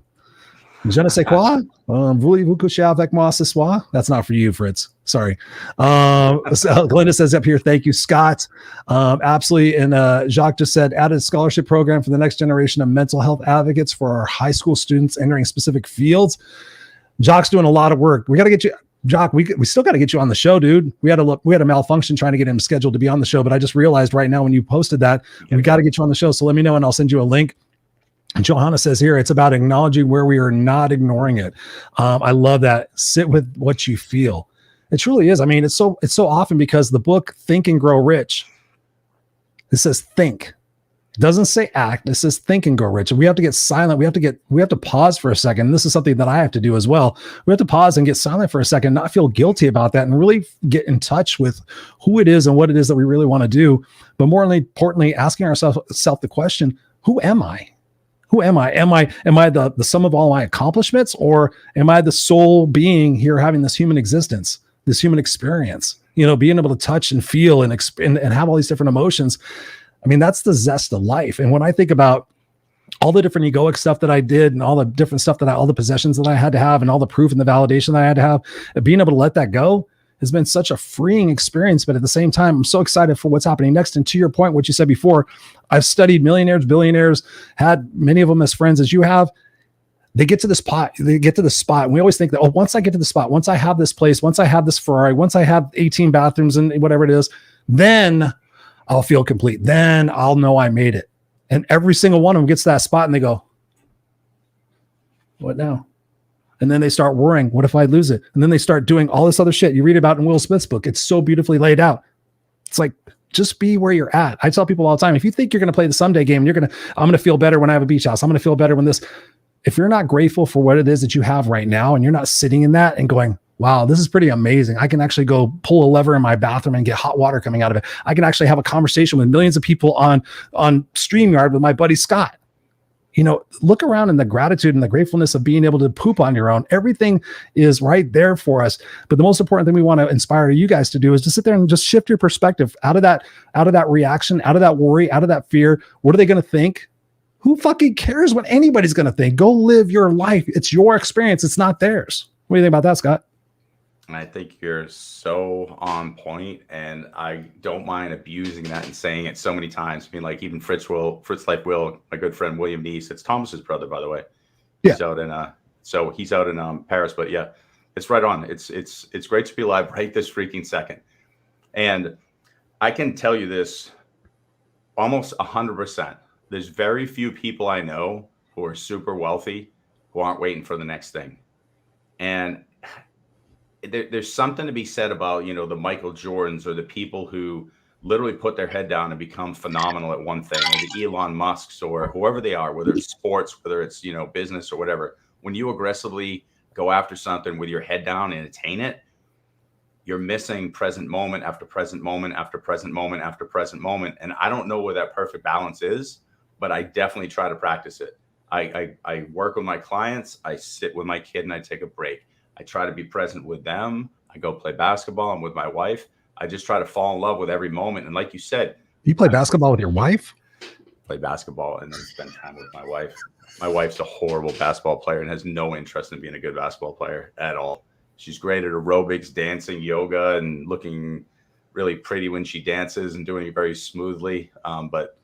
Je ne sais quoi? Voulez-vous coucher avec moi ce soir? That's not for you, Fritz. Sorry. So Glenda says up here, thank you, Scott. Absolutely. And Jacques just said, added a scholarship program for the next generation of mental health advocates for our high school students entering specific fields. Jacques doing a lot of work. We got to get you, Jacques. We still got to get you on the show, dude. We had a malfunction trying to get him scheduled to be on the show, but I just realized right now when you posted that, we got to get you on the show. So let me know, and I'll send you a link. Johanna says here, it's about acknowledging where we are not ignoring it. I love that. Sit with what you feel. It truly is. I mean, it's so often, because the book Think and Grow Rich, it says think. It doesn't say act. It says think and grow rich. And we have to get silent. We have to pause for a second. And this is something that I have to do as well. We have to pause and get silent for a second, not feel guilty about that, and really get in touch with who it is and what it is that we really want to do. But more importantly, asking ourselves the question, who am I? Who am I? Am I the sum of all my accomplishments, or am I the sole being here having this human existence, this human experience? You know, being able to touch and feel and have all these different emotions. I mean, that's the zest of life. And when I think about all the different egoic stuff that I did and all the different stuff all the possessions that I had to have and all the proof and the validation that I had to have, being able to let that go has been such a freeing experience. But at the same time, I'm so excited for what's happening next. And to your point, what you said before, I've studied millionaires, billionaires, had many of them as friends as you have. They get to the spot, and we always think that, oh, once I get to the spot, once I have this place, once I have this Ferrari, once I have 18 bathrooms and whatever it is, then I'll feel complete. Then I'll know I made it. And every single one of them gets to that spot and they go, what now? And then they start worrying, what if I lose it? And then they start doing all this other shit you read about in Will Smith's book. It's so beautifully laid out. It's like, just be where you're at. I tell people all the time, if you think you're going to play the someday game, I'm going to feel better when I have a beach house. I'm going to feel better when this, if you're not grateful for what it is that you have right now, and you're not sitting in that and going, wow, this is pretty amazing. I can actually go pull a lever in my bathroom and get hot water coming out of it. I can actually have a conversation with millions of people on StreamYard with my buddy Scott. You know, look around in the gratitude and the gratefulness of being able to poop on your own. Everything is right there for us. But the most important thing we want to inspire you guys to do is to sit there and just shift your perspective out of that reaction, out of that worry, out of that fear. What are they going to think? Who fucking cares what anybody's going to think? Go live your life. It's your experience. It's not theirs. What do you think about that, Scott? I think you're so on point, and I don't mind abusing that and saying it so many times. I mean, like even Fritz Life Will, my good friend William Neese, it's Thomas's brother, by the way. Yeah. He's out in Paris, but yeah, it's right on. It's great to be alive right this freaking second. And I can tell you this almost 100%. There's very few people I know who are super wealthy who aren't waiting for the next thing. And there's something to be said about, you know, the Michael Jordans or the people who literally put their head down and become phenomenal at one thing, or the Elon Musks or whoever they are, whether it's sports, whether it's, you know, business or whatever. When you aggressively go after something with your head down and attain it, you're missing present moment after present moment after present moment after present moment. And I don't know where that perfect balance is, but I definitely try to practice it. I work with my clients. I sit with my kid and I take a break. I try to be present with them. I go play basketball. I'm with my wife. I just try to fall in love with every moment. And like you said, you play basketball with your wife? Play basketball and then spend time with my wife. My wife's a horrible basketball player and has no interest in being a good basketball player at all. She's great at aerobics, dancing, yoga, and looking really pretty when she dances and doing it very smoothly. But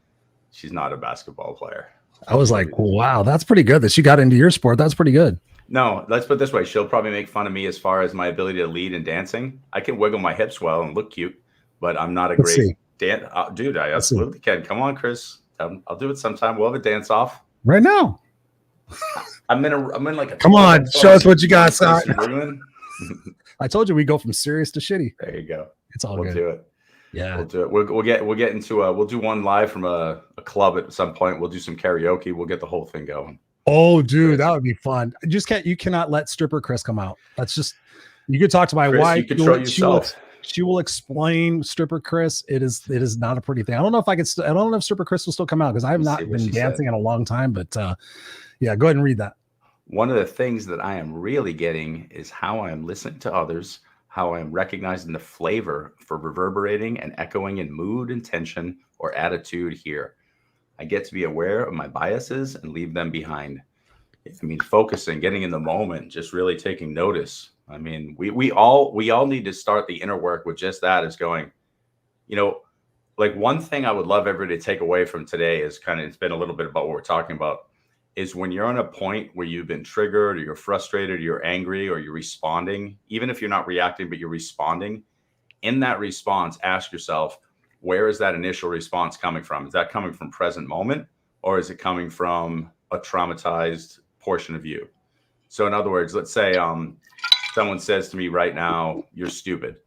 she's not a basketball player. I was like, wow, that's pretty good that she got into your sport. That's pretty good. No, let's put it this way. She'll probably make fun of me as far as my ability to lead in dancing. I can wiggle my hips well and look cute, but I'm not a great dance. Dude, I absolutely can. Come on, Chris. I'll do it sometime. We'll have a dance off. Right now. I'm in like a. Come on, show us what you got, Scott. I told you we go from serious to shitty. There you go. It's all good. We'll do it. Yeah, we'll do it. We'll get into we'll do one live from a club at some point. We'll do some karaoke. We'll get the whole thing going. Oh, dude, that would be fun. You cannot let stripper Chris come out. That's just, you could talk to my wife. You control yourself. She will explain stripper Chris. It is not a pretty thing. I don't know if I don't know if stripper Chris will still come out because I have not been dancing in a long time. But yeah, go ahead and read that. One of the things that I am really getting is how I am listening to others, how I am recognizing the flavor for reverberating and echoing in mood, intention, or attitude here. I get to be aware of my biases and leave them behind. I mean, focusing, getting in the moment, just really taking notice. I mean, we all need to start the inner work with just that, is going, you know, like one thing I would love everybody to take away from today is it's been a little bit about what we're talking about, is when you're on a point where you've been triggered or you're frustrated or you're angry or you're responding, even if you're not reacting, but you're responding, in that response, ask yourself, where is that initial response coming from? Is that coming from present moment, or is it coming from a traumatized portion of you? So in other words, let's say someone says to me right now, you're stupid.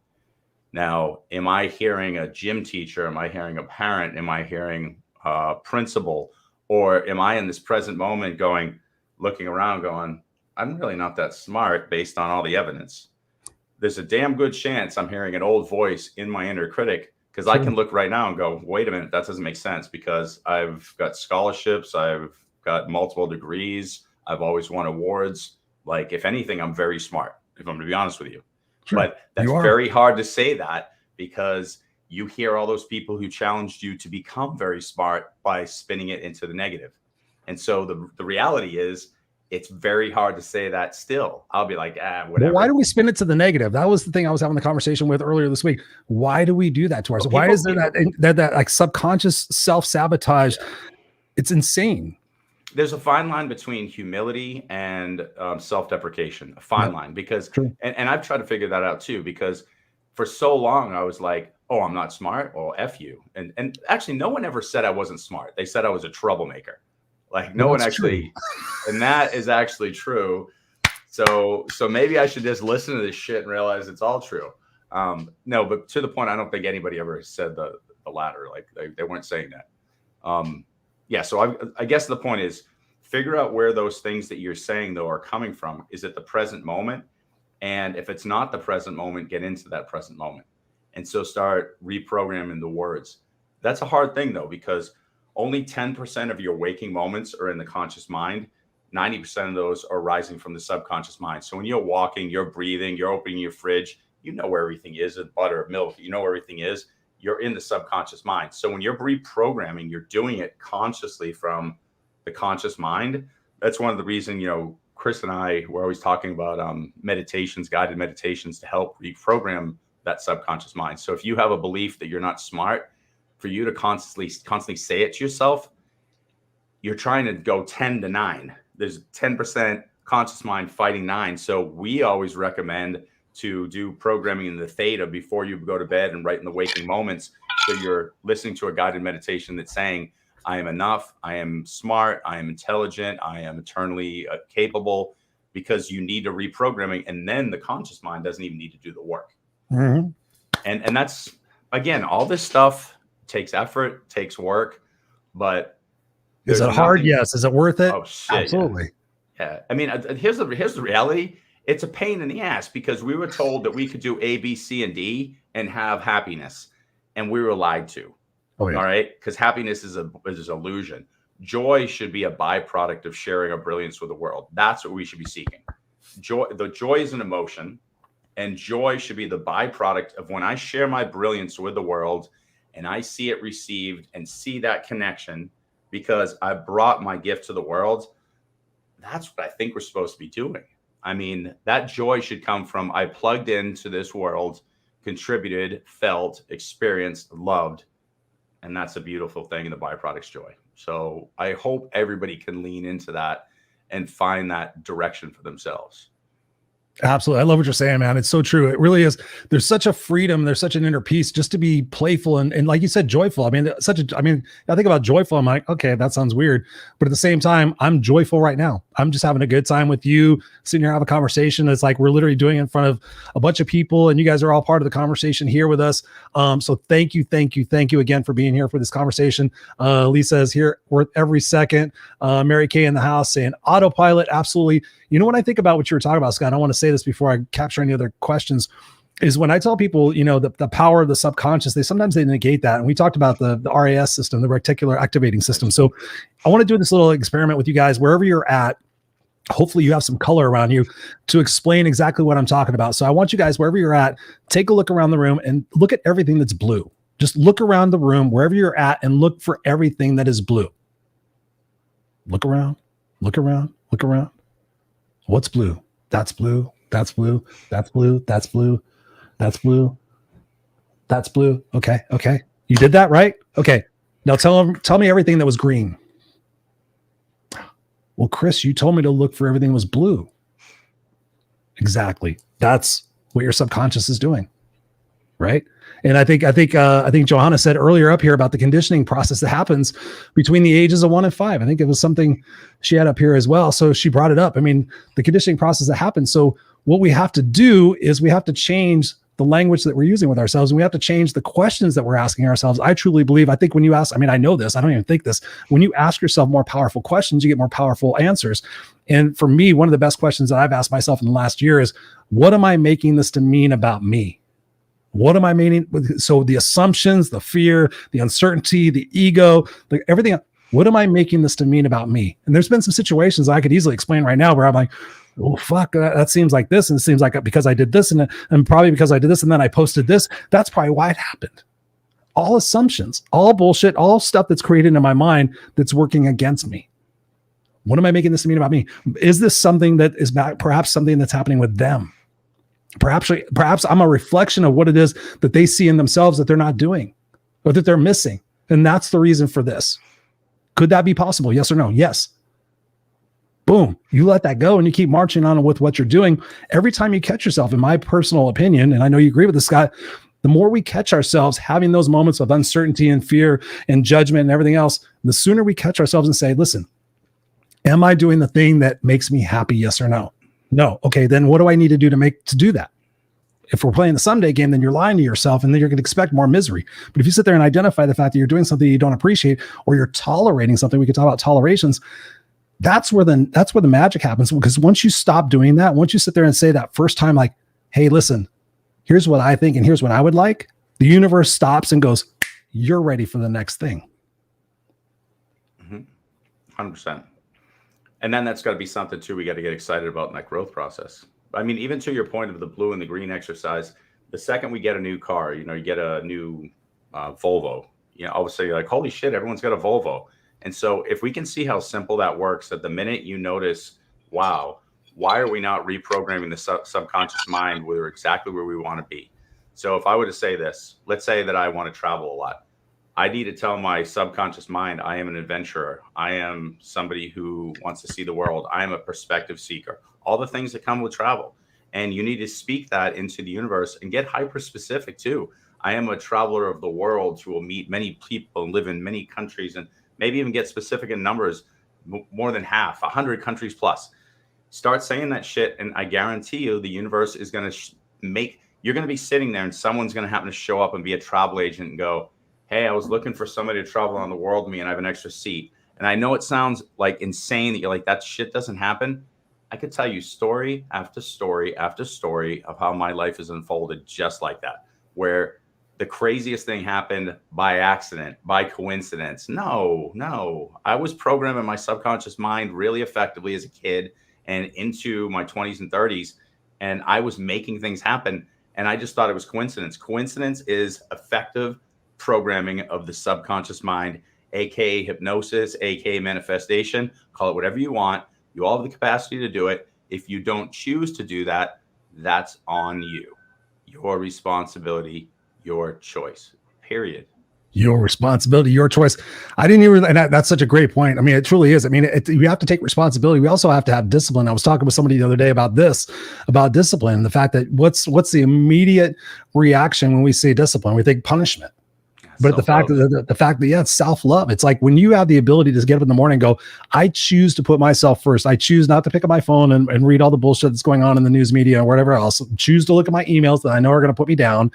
Now, am I hearing a gym teacher? Am I hearing a parent? Am I hearing a principal? Or am I in this present moment looking around going, I'm really not that smart based on all the evidence? There's a damn good chance I'm hearing an old voice in my inner critic, because I can look right now and go, wait a minute, that doesn't make sense, because I've got scholarships, I've got multiple degrees. I've always won awards. Like, if anything, I'm very smart, if I'm going to be honest with you. Sure. But that's very hard to say that, because you hear all those people who challenged you to become very smart by spinning it into the negative. And so the reality is, it's very hard to say that still. I'll be like, whatever. Well, why do we spin it to the negative? That was the thing I was having the conversation with earlier this week. Why do we do that to ourselves? Why is there that like subconscious self-sabotage? Yeah. It's insane. There's a fine line between humility and self-deprecation, a fine line, because, and I've tried to figure that out too, because for so long I was like, oh, I'm not smart. Well, F you. And actually no one ever said I wasn't smart. They said I was a troublemaker. Like, no one actually, and that is actually true. So maybe I should just listen to this shit and realize it's all true. No, but to the point, I don't think anybody ever said the latter. Like, they weren't saying that. Yeah. So I guess the point is, figure out where those things that you're saying though are coming from. Is it the present moment? And if it's not the present moment, get into that present moment. And so start reprogramming the words. That's a hard thing though, because only 10% of your waking moments are in the conscious mind. 90% of those are rising from the subconscious mind. So when you're walking, you're breathing, you're opening your fridge, you know where everything is, butter, milk, you know where everything is. You're in the subconscious mind. So when you're reprogramming, you're doing it consciously from the conscious mind. That's one of the reasons, Chris and I were always talking about meditations, guided meditations, to help reprogram that subconscious mind. So if you have a belief that you're not smart, for you to constantly say it to yourself, you're trying to go 10 to 9. There's 10% conscious mind fighting 9. So we always recommend to do programming in the theta before you go to bed and right in the waking moments. So you're listening to a guided meditation that's saying, I am enough, I am smart, I am intelligent, I am eternally capable, because you need to reprogramming. And then the conscious mind doesn't even need to do the work. Mm-hmm. And that's, again, all this stuff takes effort, takes work, but is it hard? Yes. Is it worth it? Oh shit. Absolutely. Yeah. I mean, here's the reality. It's a pain in the ass, because we were told that we could do A, B, C, and D and have happiness, and we were lied to. Oh, yeah. All right. Because happiness is an illusion. Joy should be a byproduct of sharing our brilliance with the world. That's what we should be seeking. Joy is an emotion, and joy should be the byproduct of when I share my brilliance with the world and I see it received and see that connection because I brought my gift to the world. That's what I think we're supposed to be doing. I mean, that joy should come from I plugged into this world, contributed, felt, experienced, loved. And that's a beautiful thing, and the byproduct's joy. So I hope everybody can lean into that and find that direction for themselves. Absolutely. I love what you're saying, man. It's so true. It really is. There's such a freedom. There's such an inner peace just to be playful and like you said, joyful. I mean, I think about joyful. I'm like, okay, that sounds weird. But at the same time, I'm joyful right now. I'm just having a good time with you, sitting here, have a conversation. It's like we're literally doing it in front of a bunch of people, and you guys are all part of the conversation here with us. So thank you again for being here for this conversation. Lisa is here worth every second. Mary Kay in the house saying autopilot. Absolutely. You know, when I think about what you were talking about, Scott, I want to say this before I capture any other questions, is when I tell people, the power of the subconscious, sometimes they negate that. And we talked about the RAS system, the reticular activating system. So I want to do this little experiment with you guys, wherever you're at. Hopefully you have some color around you to explain exactly what I'm talking about. So I want you guys, wherever you're at, take a look around the room and look at everything that's blue. Just look around the room, wherever you're at, and look for everything that is blue. Look around, look around, look around. What's blue? That's blue. That's blue. That's blue. That's blue. That's blue. That's blue. Okay. You did that, right? Okay. Now tell me everything that was green. Well, Chris, you told me to look for everything that was blue. Exactly. That's what your subconscious is doing. Right. And I think Johanna said earlier up here about the conditioning process that happens between the ages of 1 and 5. I think it was something she had up here as well. So she brought it up. I mean, the conditioning process that happens. So what we have to do is we have to change the language that we're using with ourselves, and we have to change the questions that we're asking ourselves. I truly believe, I think when you ask, I know this, I don't even think this, when you ask yourself more powerful questions, you get more powerful answers. And for me, one of the best questions that I've asked myself in the last year is, what am I making this to mean about me? What am I meaning? So the assumptions, the fear, the uncertainty, the ego, everything, What am I making this to mean about me? And there's been some situations I could easily explain right now where I'm like, oh, fuck, that seems like this. And it seems like because I did this and probably because I did this and then I posted this, that's probably why it happened. All assumptions, all bullshit, all stuff that's created in my mind that's working against me. What am I making this mean about me? Is this something that is perhaps something that's happening with them? Perhaps I'm a reflection of what it is that they see in themselves that they're not doing or that they're missing. And that's the reason for this. Could that be possible? Yes or no? Yes. Boom. You let that go and you keep marching on with what you're doing. Every time you catch yourself, in my personal opinion, and I know you agree with this, Scott, the more we catch ourselves having those moments of uncertainty and fear and judgment and everything else, the sooner we catch ourselves and say, listen, am I doing the thing that makes me happy? Yes or no? No. Okay, then what do I need to do to do that? If we're playing the someday game, then you're lying to yourself and then you're going to expect more misery. But if you sit there and identify the fact that you're doing something you don't appreciate or you're tolerating something, we could talk about tolerations. That's where the magic happens. Because once you stop doing that, once you sit there and say that first time, like, hey, listen, here's what I think and here's what I would like, the universe stops and goes, you're ready for the next thing. 100%. And then that's got to be something too we got to get excited about in that growth process. I mean, even to your point of the blue and the green exercise, the second we get a new car, you get a new Volvo, all of a sudden you're like, holy shit, everyone's got a Volvo. And so if we can see how simple that works, that the minute you notice, wow, why are we not reprogramming the subconscious mind? We're exactly where we want to be. So if I were to say this, let's say that I want to travel a lot. I need to tell my subconscious mind, I am an adventurer. I am somebody who wants to see the world. I am a perspective seeker. All the things that come with travel. And you need to speak that into the universe and get hyper specific too. I am a traveler of the world who will meet many people and live in many countries and maybe even get specific in numbers, more than half, 100 countries plus. Start saying that shit. And I guarantee you the universe is going to you're going to be sitting there and someone's going to happen to show up and be a travel agent and go, hey, I was looking for somebody to travel around the world with me and I have an extra seat. And I know it sounds like insane that you're like, that shit doesn't happen. I could tell you story after story after story of how my life has unfolded just like that, where the craziest thing happened by accident, by coincidence. No. I was programming my subconscious mind really effectively as a kid and into my 20s and 30s, and I was making things happen, and I just thought it was coincidence. Coincidence is effective programming of the subconscious mind, aka hypnosis, aka manifestation. Call it whatever you want. You all have the capacity to do it. If you don't choose to do that, that's on you. Your responsibility, your choice, period. Your responsibility, your choice. I didn't even, and that's such a great point. I mean, it truly is. I mean, you have to take responsibility. We also have to have discipline. I was talking with somebody the other day about discipline, the fact that what's the immediate reaction when we say discipline? We think punishment. But the fact that it's self-love. It's like when you have the ability to get up in the morning and go, I choose to put myself first. I choose not to pick up my phone and read all the bullshit that's going on in the news media or whatever else. Choose to look at my emails that I know are going to put me down.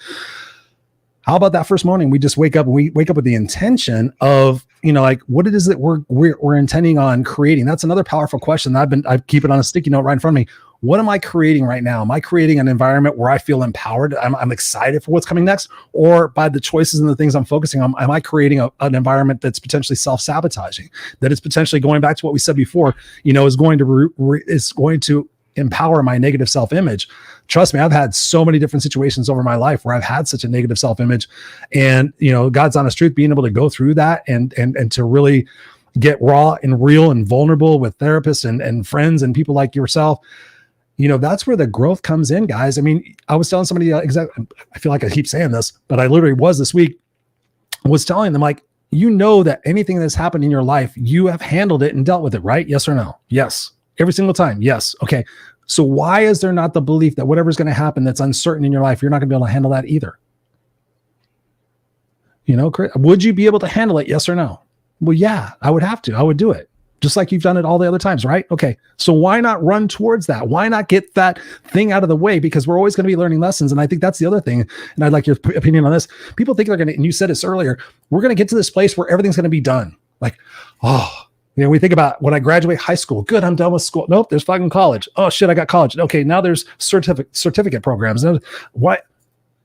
How about that first morning? We just wake up with the intention of, like what it is that we're intending on creating. That's another powerful question. I keep it on a sticky note right in front of me. What am I creating right now? Am I creating an environment where I feel empowered? I'm excited for what's coming next? Or by the choices and the things I'm focusing on, am I creating an environment that's potentially self-sabotaging? That is potentially going back to what we said before, is going to empower my negative self-image. Trust me, I've had so many different situations over my life where I've had such a negative self-image, and God's honest truth, being able to go through that and to really get raw and real and vulnerable with therapists and friends and people like yourself. That's where the growth comes in, guys. I mean, I was telling somebody exactly. I feel like I keep saying this, but I literally was this week. Was telling them like, that anything that's happened in your life, you have handled it and dealt with it, right? Yes or no? Yes. Every single time. Yes. Okay. So why is there not the belief that whatever's going to happen that's uncertain in your life, you're not going to be able to handle that either? Would you be able to handle it? Yes or no? Well, yeah, I would have to. I would do it. Just like you've done it all the other times, right? Okay. So why not run towards that? Why not get that thing out of the way? Because we're always going to be learning lessons. And I think that's the other thing. And I'd like your opinion on this. People think they're going to, and you said this earlier, we're going to get to this place where everything's going to be done. Like, we think about when I graduate high school, good, I'm done with school. Nope, there's fucking college. Oh shit, I got college. Okay, now there's certificate programs. What?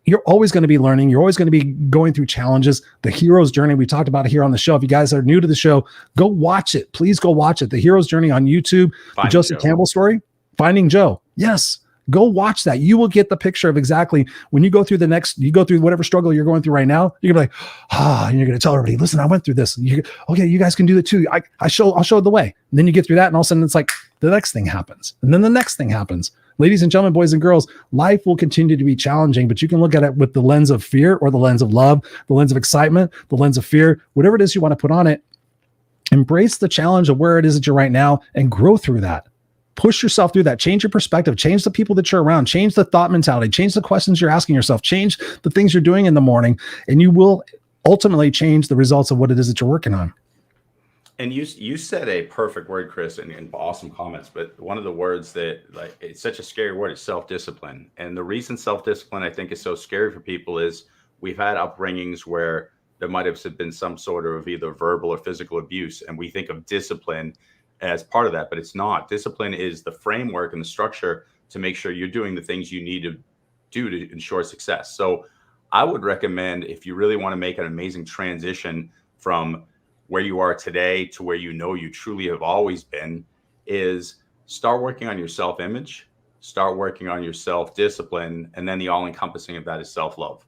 you're always going to be learning. You're always going to be going through challenges. The hero's journey, we talked about it here on the show. If you guys are new to the show, go watch it. Please go watch it. The hero's journey on YouTube, the Joseph Campbell story, Finding Joe. Yes. Go watch that. You will get the picture of exactly when you go through you go through whatever struggle you're going through right now. You're gonna be like, and you're gonna tell everybody, listen, I went through this. Okay, you guys can do it too. I'll show the way. And then you get through that, and all of a sudden it's like the next thing happens, and then the next thing happens. Ladies and gentlemen, boys and girls, life will continue to be challenging, but you can look at it with the lens of fear or the lens of love, the lens of excitement, the lens of fear, whatever it is you want to put on it. Embrace the challenge of where it is that you're right now and grow through that. Push yourself through that. Change your perspective. Change the people that you're around. Change the thought mentality. Change the questions you're asking yourself. Change the things you're doing in the morning, and you will ultimately change the results of what it is that you're working on. And you said a perfect word, Chris, and awesome comments. But one of the words that, like, it's such a scary word is self-discipline. And the reason self-discipline, I think, is so scary for people is we've had upbringings where there might have been some sort of either verbal or physical abuse, and we think of discipline as part of that, but it's not. Discipline is the framework and the structure to make sure you're doing the things you need to do to ensure success. So I would recommend, if you really want to make an amazing transition from where you are today to where you truly have always been, is start working on your self-image, start working on your self-discipline, and then the all-encompassing of that is self-love.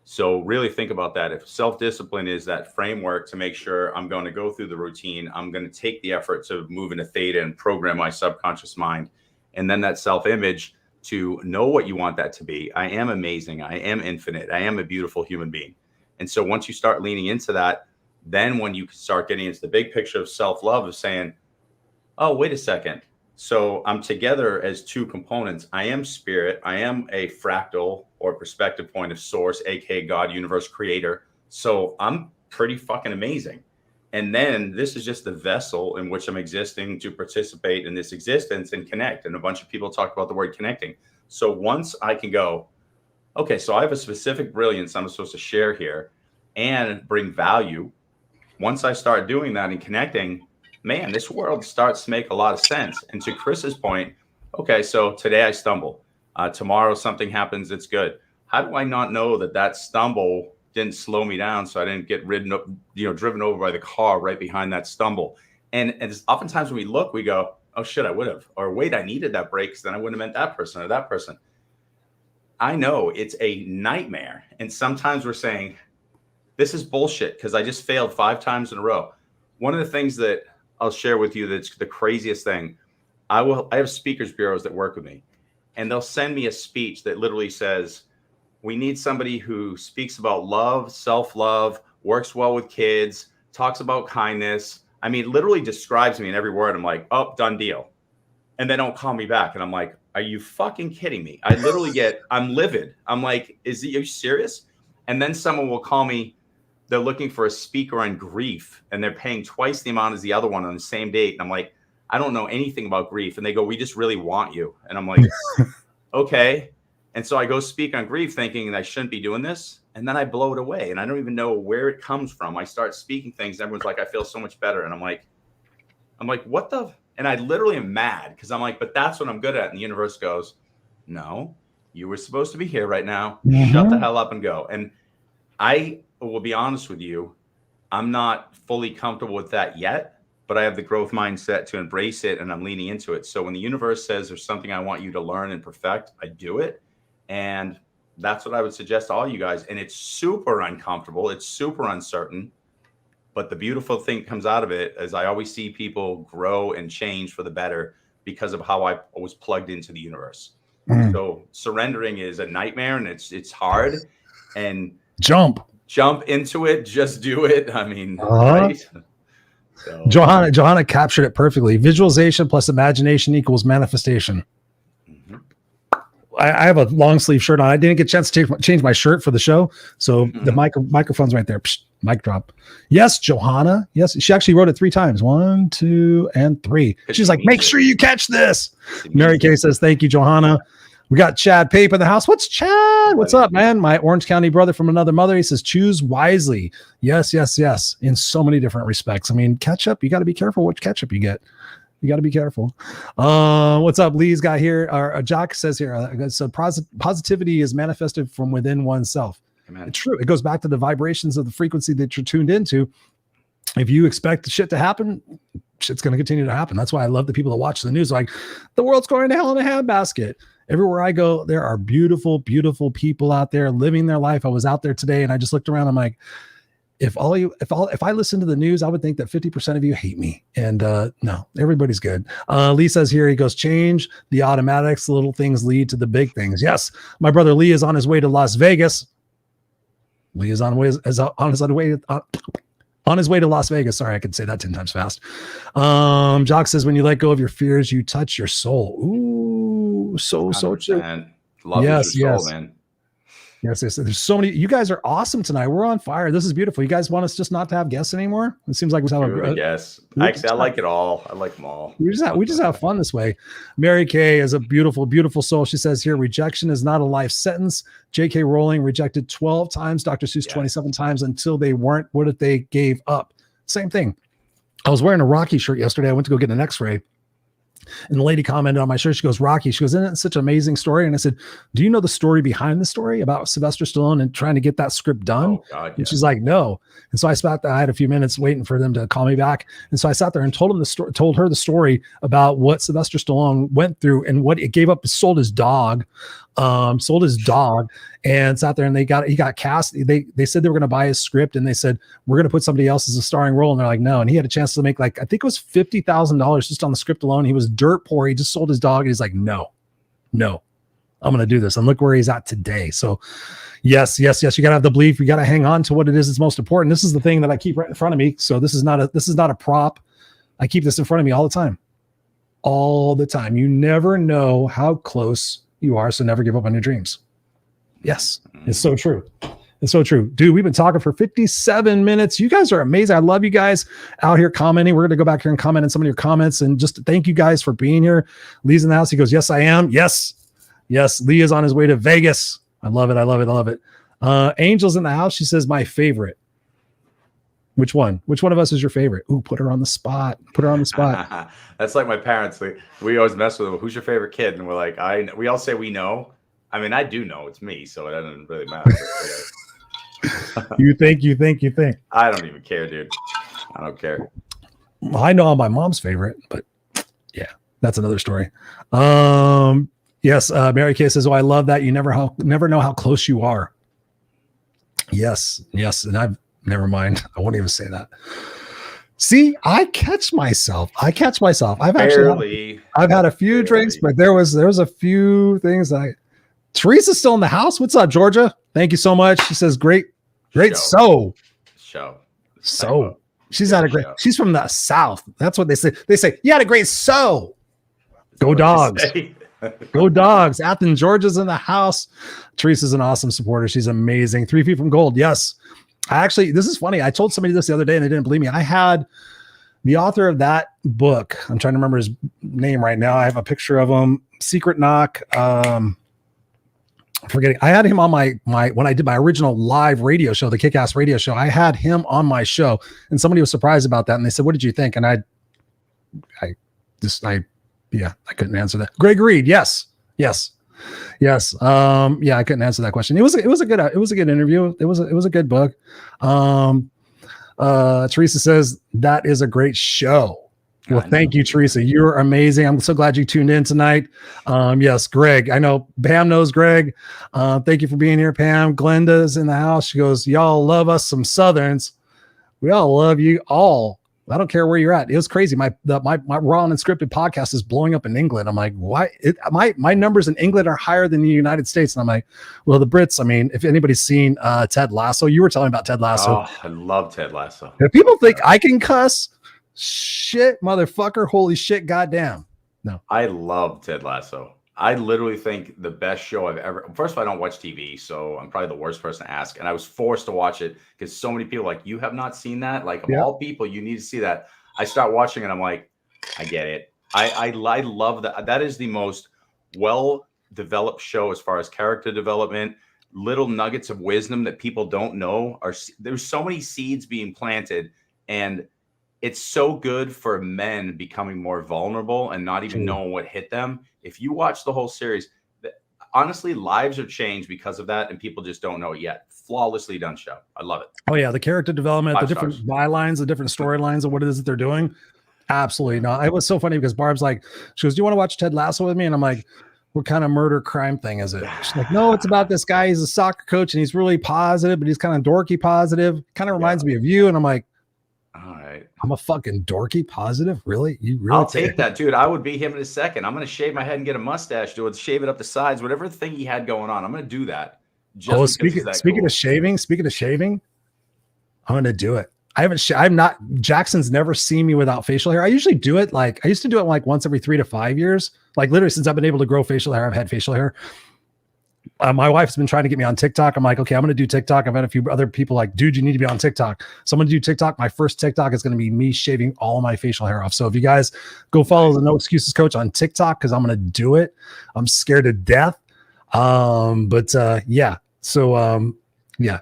So really think about that. If self-discipline is that framework to make sure I'm going to go through the routine, I'm going to take the effort to move into theta and program my subconscious mind. And then that self-image to know what you want that to be. I am amazing. I am infinite. I am a beautiful human being. And so once you start leaning into that, then when you start getting into the big picture of self-love of saying, oh, wait a second. So I'm together as two components. I am spirit. I am a fractal or perspective point of source, aka God, universe, creator. So I'm pretty fucking amazing. And then this is just the vessel in which I'm existing to participate in this existence and connect. And a bunch of people talk about the word connecting. So once I can go, okay, so I have a specific brilliance I'm supposed to share here and bring value. Once I start doing that and connecting, man, this world starts to make a lot of sense. And to Chris's point, okay, so today I stumble. Tomorrow something happens that's good. How do I not know that stumble didn't slow me down so I didn't get driven over by the car right behind that stumble? And oftentimes when we look, we go, oh shit, I would have. Or wait, I needed that break because then I wouldn't have met that person or that person. I know it's a nightmare. And sometimes we're saying, this is bullshit because I just failed 5 times in a row. One of the things that I'll share with you that's the craziest thing. I have speakers bureaus that work with me, and they'll send me a speech that literally says, we need somebody who speaks about love, self-love, works well with kids, talks about kindness. I mean, literally describes me in every word. I'm like, oh, done deal. And they don't call me back. And I'm like, are you fucking kidding me? I literally I'm livid. I'm like, are you serious? And then someone will call me. They're looking for a speaker on grief, and they're paying twice the amount as the other one on the same date. And I'm like, I don't know anything about grief. And they go, we just really want you. And I'm like, okay. And so I go speak on grief thinking I shouldn't be doing this. And then I blow it away. And I don't even know where it comes from. I start speaking things. Everyone's like, I feel so much better. And I'm like, what the? And I literally am mad because I'm like, but that's what I'm good at. And the universe goes, no, you were supposed to be here right now. Mm-hmm. Shut the hell up and go. And I will be honest with you, I'm not fully comfortable with that yet, but I have the growth mindset to embrace it, and I'm leaning into it. So when the universe says there's something I want you to learn and perfect, I do it. And that's what I would suggest to all you guys. And it's super uncomfortable. It's super uncertain. But the beautiful thing comes out of it is I always see people grow and change for the better because of how I was plugged into the universe. Mm. So surrendering is a nightmare, and it's hard. And jump into it, just do it. I mean, right? So, Johanna captured it perfectly. Visualization plus imagination equals manifestation. Mm-hmm. I have a long sleeve shirt on. I didn't get a chance to change my shirt for the show, so the microphone's right there. Psh, mic drop. Yes, Johanna. Yes, she actually wrote it 3 times. 1, 2, and 3. She's like, make sure you catch this. Mary Kay says, thank you, Johanna. We got Chad Pape in the house. What's Chad? What's up, man? My Orange County brother from another mother. He says, choose wisely. Yes. In so many different respects. I mean, ketchup, you got to be careful which ketchup you get. You got to be careful. What's up? Lee's got here. Jock says here, so positivity is manifested from within oneself. Amen. It's true. It goes back to the vibrations of the frequency that you're tuned into. If you expect shit to happen, shit's going to continue to happen. That's why I love the people that watch the news. Like, the world's going to hell in a handbasket. Everywhere I go, there are beautiful, beautiful people out there living their life. I was out there today and I just looked around. I'm like, if I listen to the news, I would think that 50% of you hate me. And no, everybody's good. Lee says here, he goes, change the automatics. The little things lead to the big things. Yes. My brother Lee is on his way to Las Vegas. Lee is on his way to Las Vegas. Sorry, I could say that 10 times fast. Jock says, when you let go of your fears, you touch your soul. Ooh, so true. Love is your soul, man. Yes. There's so many. You guys are awesome tonight. We're on fire. This is beautiful. You guys want us just not to have guests anymore? It seems like we have a yes. Actually, I like it all. I like them all. We just have fun this way. Mary Kay is a beautiful, beautiful soul. She says here, rejection is not a life sentence. J.K. Rowling rejected 12 times, Dr. Seuss 27 times until they weren't what if they gave up. Same thing. I was wearing a Rocky shirt yesterday. I went to go get an x-ray. And the lady commented on my shirt. She goes, Rocky. She goes, isn't it such an amazing story? And I said, do you know the story behind the story about Sylvester Stallone and trying to get that script done? Oh, God, yeah. And she's like, no. And so I sat there. I had a few minutes waiting for them to call me back. And so I sat there and told her the story about what Sylvester Stallone went through and what it gave up, sold his dog and sat there, and he got cast. They said they were going to buy his script, and they said, we're going to put somebody else as a starring role. And they're like, no. And he had a chance to make, like, I think it was $50,000 just on the script alone. He was dirt poor. He just sold his dog. And he's like, no, I'm going to do this. And look where he's at today. So yes. You got to have the belief. You got to hang on to what it is that's most important. This is the thing that I keep right in front of me. So this is not a prop. I keep this in front of me all the time. You never know how close you are. So never give up on your dreams. Yes. It's so true. Dude, we've been talking for 57 minutes. You guys are amazing. I love you guys out here commenting. We're going to go back here and comment on some of your comments and just thank you guys for being here. Lee's in the house. He goes, yes, I am. Yes. Lee is on his way to Vegas. I love it. Angel's in the house. She says, my favorite. Which one of us is your favorite? Ooh, put her on the spot. That's like my parents. We always mess with them. Who's your favorite kid? And we're like, we all say we know. I mean, I do know it's me, so it doesn't really matter. You think. I don't even care, dude. I don't care. I know I'm my mom's favorite, but yeah, that's another story. Yes. Mary Kay says, oh, I love that. You never know how close you are. Yes. And never mind. I won't even say that. See, I catch myself. I've had a few drinks, but there was a few things Teresa's still in the house. What's up, Georgia? Thank you so much. She says, great show. She's she's from the South. That's what they say. They say, you had a great show. Go Dogs. Go Dogs. Athens, Georgia's in the house. Teresa's an awesome supporter. She's amazing. 3 feet from gold. Yes. This is funny. I told somebody this the other day and they didn't believe me. I had the author of that book. I'm trying to remember his name right now. I have a picture of him. Secret Knock. Forgetting. I had him on my when I did my original live radio show, the Kick-Ass radio show. I had him on my show, and somebody was surprised about that. And they said, "What did you think?" And I couldn't answer that. Greg Reed. Yes. I couldn't answer that question. It was a good interview. It was a good book. Teresa says that is a great show. Well, thank you, Teresa. You're amazing. I'm so glad you tuned in tonight. Yes, Greg. I know Pam knows Greg. Thank you for being here, Pam. Glenda's in the house. She goes, y'all love us some Southerns. We all love you all. I don't care where you're at. It was crazy. My Raw and Unscripted podcast is blowing up in England. I'm like, why? My numbers in England are higher than the United States. And I'm like, well, the Brits, I mean, if anybody's seen Ted Lasso, you were telling about Ted Lasso. Oh, I love Ted Lasso. If people think I can cuss, shit, motherfucker, holy shit, goddamn. No. I love Ted Lasso. I literally think the best show I've ever. First of all, I don't watch TV, so I'm probably the worst person to ask. And I was forced to watch it because so many people like, you have not seen that. Like of all people, you need to see that. I start watching it. I'm like, I get it. I love that. That is the most well-developed show as far as character development. Little nuggets of wisdom that people don't know. There's so many seeds being planted, and it's so good for men becoming more vulnerable and not even knowing what hit them. If you watch the whole series, honestly, lives are changed because of that, and people just don't know it yet. Flawlessly done show. I love it. Oh yeah, the character development, Five the different stars. bylines, the different storylines of what it is that they're doing. Absolutely not. It was so funny because Barb's like, she goes, "Do you want to watch Ted Lasso with me?" And I'm like, "What kind of murder crime thing is it?" She's like, "No, it's about this guy. He's a soccer coach and he's really positive, but he's kind of dorky positive. Kind of reminds me of you." And I'm like, all right, I'm a fucking dorky positive. Really? You really? I'll take that, dude. I would be him in a second. I'm going to shave my head and get a mustache, dude. Shave it up the sides, whatever thing he had going on. I'm going to do that. Speaking of shaving, I'm going to do it. I'm not, Jackson's never seen me without facial hair. I usually do it. Like I used to do it like once every 3 to 5 years. Like literally since I've been able to grow facial hair, I've had facial hair. My wife's been trying to get me on TikTok. I'm like, okay, I'm going to do TikTok. I've had a few other people like, dude, you need to be on TikTok. So I'm going to do TikTok. My first TikTok is going to be me shaving all my facial hair off. So if you guys go follow the No Excuses Coach on TikTok, because I'm going to do it. I'm scared to death. Yeah. So yeah,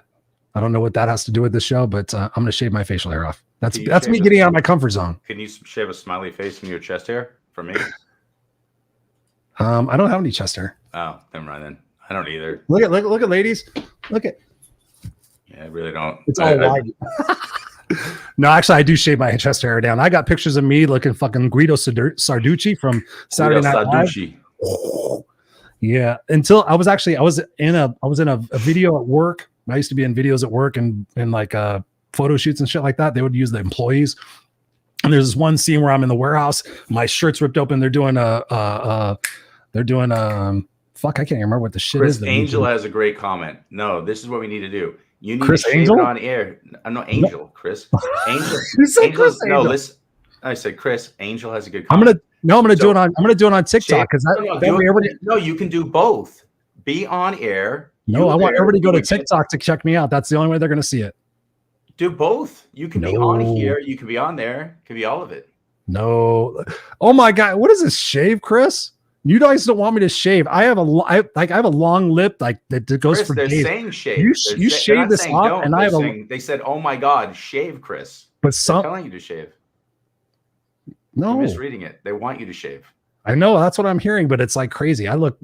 I don't know what that has to do with the show, but I'm going to shave my facial hair off. That's me getting out of my comfort zone. Can you shave a smiley face from your chest hair for me? I don't have any chest hair. Oh, never mind then. I don't either. Look at ladies. Look at. Yeah, I really don't. It's all wide. No, actually, I do shave my chest hair down. I got pictures of me looking fucking Guido Sarducci from Saturday Night Live. Yeah, until I was in a video at work. I used to be in videos at work and like photo shoots and shit like that. They would use the employees. And there's this one scene where I'm in the warehouse. My shirt's ripped open. They're doing fuck, I can't remember what the shit Chris is. Angel has a great comment. No, this is what we need to do. You need Chris to shave Angel? it on air. I'm not Angel, Chris. Angel. You said Chris No, Angel. listen. I said Chris. Angel has a good comment. I'm gonna do it on TikTok because no, you can do both. Be on air. No, I want everybody to go to TikTok to check me out. That's the only way they're gonna see it. Do both. You can be on here. You can be on there. It can be all of it. No. Oh my God. What is this shave, Chris? You guys don't want me to shave. I have a long lip like that goes Chris, for they're days. saying shave. You shave this off, and they said, "Oh my God, shave, Chris." But they're telling you to shave. No, you're misreading it. They want you to shave. I know that's what I'm hearing, but it's like crazy. But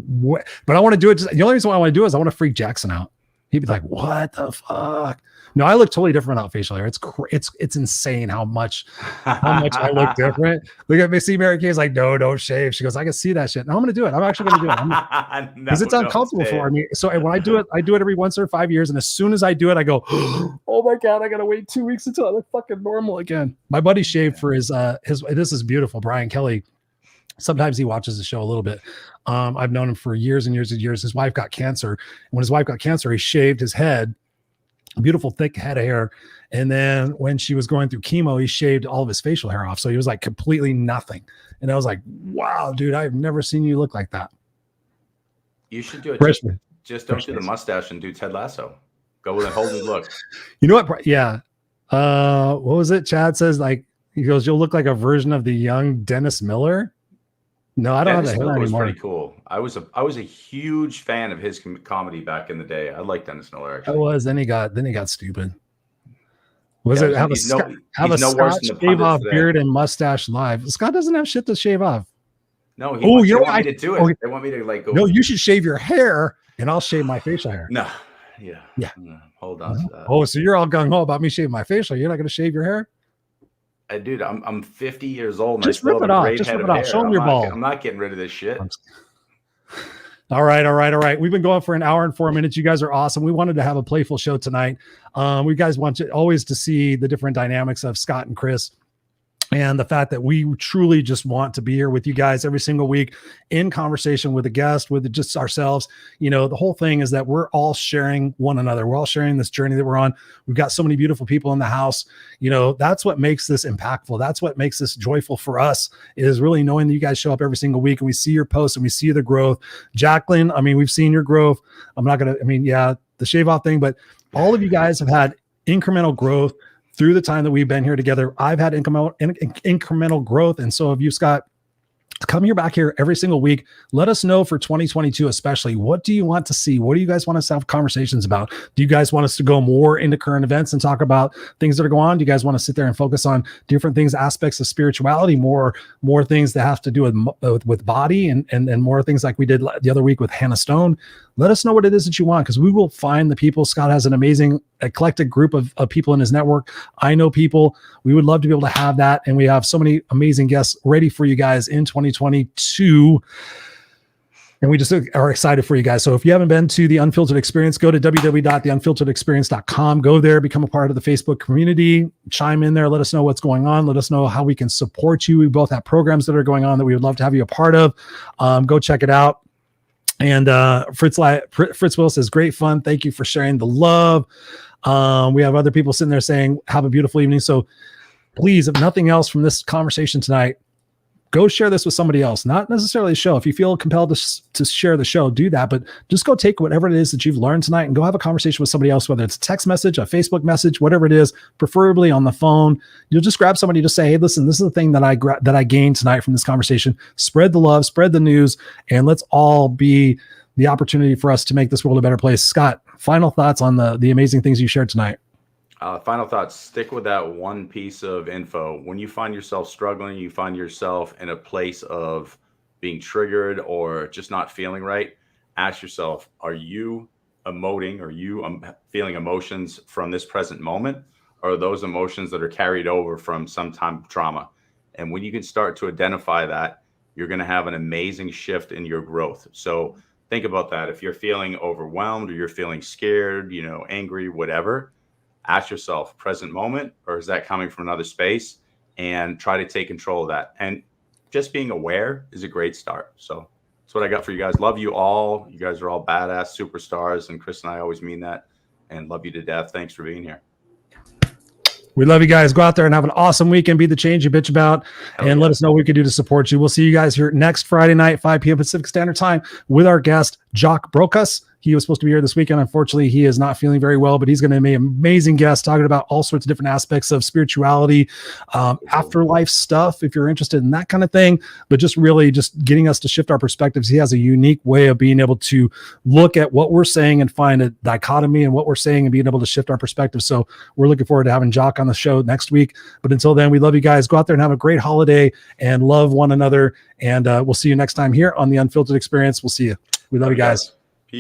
I want to do it. The only reason why I want to do it is I want to freak Jackson out. He'd be like, "What the fuck?" No, I look totally different without facial hair. It's insane how much I look different. Look at me. See, Mary Kay's like, "No, don't shave." She goes, "I can see that shit." No, I'm gonna do it. I'm actually gonna do it because it's uncomfortable for me. So when I do it every once or 5 years, and as soon as I do it, I go, "Oh my God, I gotta wait 2 weeks until I look fucking normal again." My buddy shaved for his. This is beautiful, Brian Kelly. Sometimes he watches the show a little bit. I've known him for years and years and years. His wife got cancer. When his wife got cancer, he shaved his head. Beautiful thick head of hair, and then when she was going through chemo, he shaved all of his facial hair off, so he was like completely nothing. And I was like, "Wow, dude, I've never seen you look like that." You should do it. Freshman. Just don't do the mustache and do Ted Lasso. Go with a whole new look. You know what? Yeah. What was it? Chad says like he goes, "You'll look like a version of the young Dennis Miller." No, I don't have that hair anymore. Pretty cool. I was a huge fan of his comedy back in the day. I like Dennis Miller. Actually, I was. Then he got stupid. Have a Scott shave off beard and mustache live? Scott doesn't have shit to shave off. No, they want me to do it. Okay. They want me to like go. No, you should shave your hair, and I'll shave my facial hair. No, yeah. Hold on. To that. Oh, so you're all gung ho about me shaving my facial? You're not going to shave your hair? Dude, I'm 50 years old. And just rip it off. Just rip it off. Show them your ball. I'm not getting rid of this shit. All right. We've been going for an hour and 4 minutes. You guys are awesome. We wanted to have a playful show tonight. We guys want always to see the different dynamics of Scott and Chris. And the fact that we truly just want to be here with you guys every single week in conversation with a guest, with just ourselves. You know, the whole thing is that we're all sharing one another. We're all sharing this journey that we're on. We've got so many beautiful people in the house. You know, that's what makes this impactful. That's what makes this joyful for us, is really knowing that you guys show up every single week and we see your posts and we see the growth. Jacqueline, I mean, we've seen your growth. The shave off thing, but all of you guys have had incremental growth through the time that we've been here together. I've had incremental growth, and so have you, Scott. come here back here every single week. Let us know for 2022, especially, what do you want to see? What do you guys want us to have conversations about? Do you guys want us to go more into current events and talk about things that are going on? Do you guys want to sit there and focus on different things, aspects of spirituality, more things that have to do with body and more things like we did the other week with Hannah Stone? Let us know what it is that you want, because we will find the people. Scott has an amazing eclectic group of people in his network. I know people. We would love to be able to have that. And we have so many amazing guests ready for you guys in 2022. And we just are excited for you guys. So if you haven't been to the Unfiltered Experience, go to www.theunfilteredexperience.com. Go there, become a part of the Facebook community, chime in there, let us know what's going on. Let us know how we can support you. We both have programs that are going on that we would love to have you a part of. Go check it out. And Fritz Will says, great fun. Thank you for sharing the love. We have other people sitting there saying, have a beautiful evening. So please, if nothing else from this conversation tonight, go share this with somebody else, not necessarily a show. If you feel compelled to share the show, do that, but just go take whatever it is that you've learned tonight and go have a conversation with somebody else, whether it's a text message, a Facebook message, whatever it is, preferably on the phone. You'll just grab somebody to say, hey, listen, this is the thing that I gained tonight from this conversation. Spread the love, spread the news, and let's all be the opportunity for us to make this world a better place. Scott, final thoughts on the amazing things you shared tonight. Final thoughts, stick with that one piece of info. When you find yourself struggling, you find yourself in a place of being triggered or just not feeling right, ask yourself, are you emoting? Are you feeling emotions from this present moment? Or are those emotions that are carried over from some time of trauma? And when you can start to identify that, you're going to have an amazing shift in your growth. So think about that. If you're feeling overwhelmed or you're feeling scared, angry, whatever, ask yourself, present moment, or is that coming from another space? And try to take control of that. And just being aware is a great start. So that's what I got for you guys. Love you all. You guys are all badass superstars. And Chris and I always mean that, and love you to death. Thanks for being here. We love you guys. Go out there and have an awesome weekend. Be the change you bitch about, and let us know what we can do to support you. We'll see you guys here next Friday night, 5 p.m. Pacific Standard Time, with our guest, Jock Brokus. He was supposed to be here this weekend. Unfortunately, he is not feeling very well, but he's going to be an amazing guest talking about all sorts of different aspects of spirituality, afterlife stuff, if you're interested in that kind of thing, but just really just getting us to shift our perspectives. He has a unique way of being able to look at what we're saying and find a dichotomy in what we're saying and being able to shift our perspective. So we're looking forward to having Jock on the show next week. But until then, we love you guys. Go out there and have a great holiday and love one another. And we'll see you next time here on the Unfiltered Experience. We'll see you. We love you guys.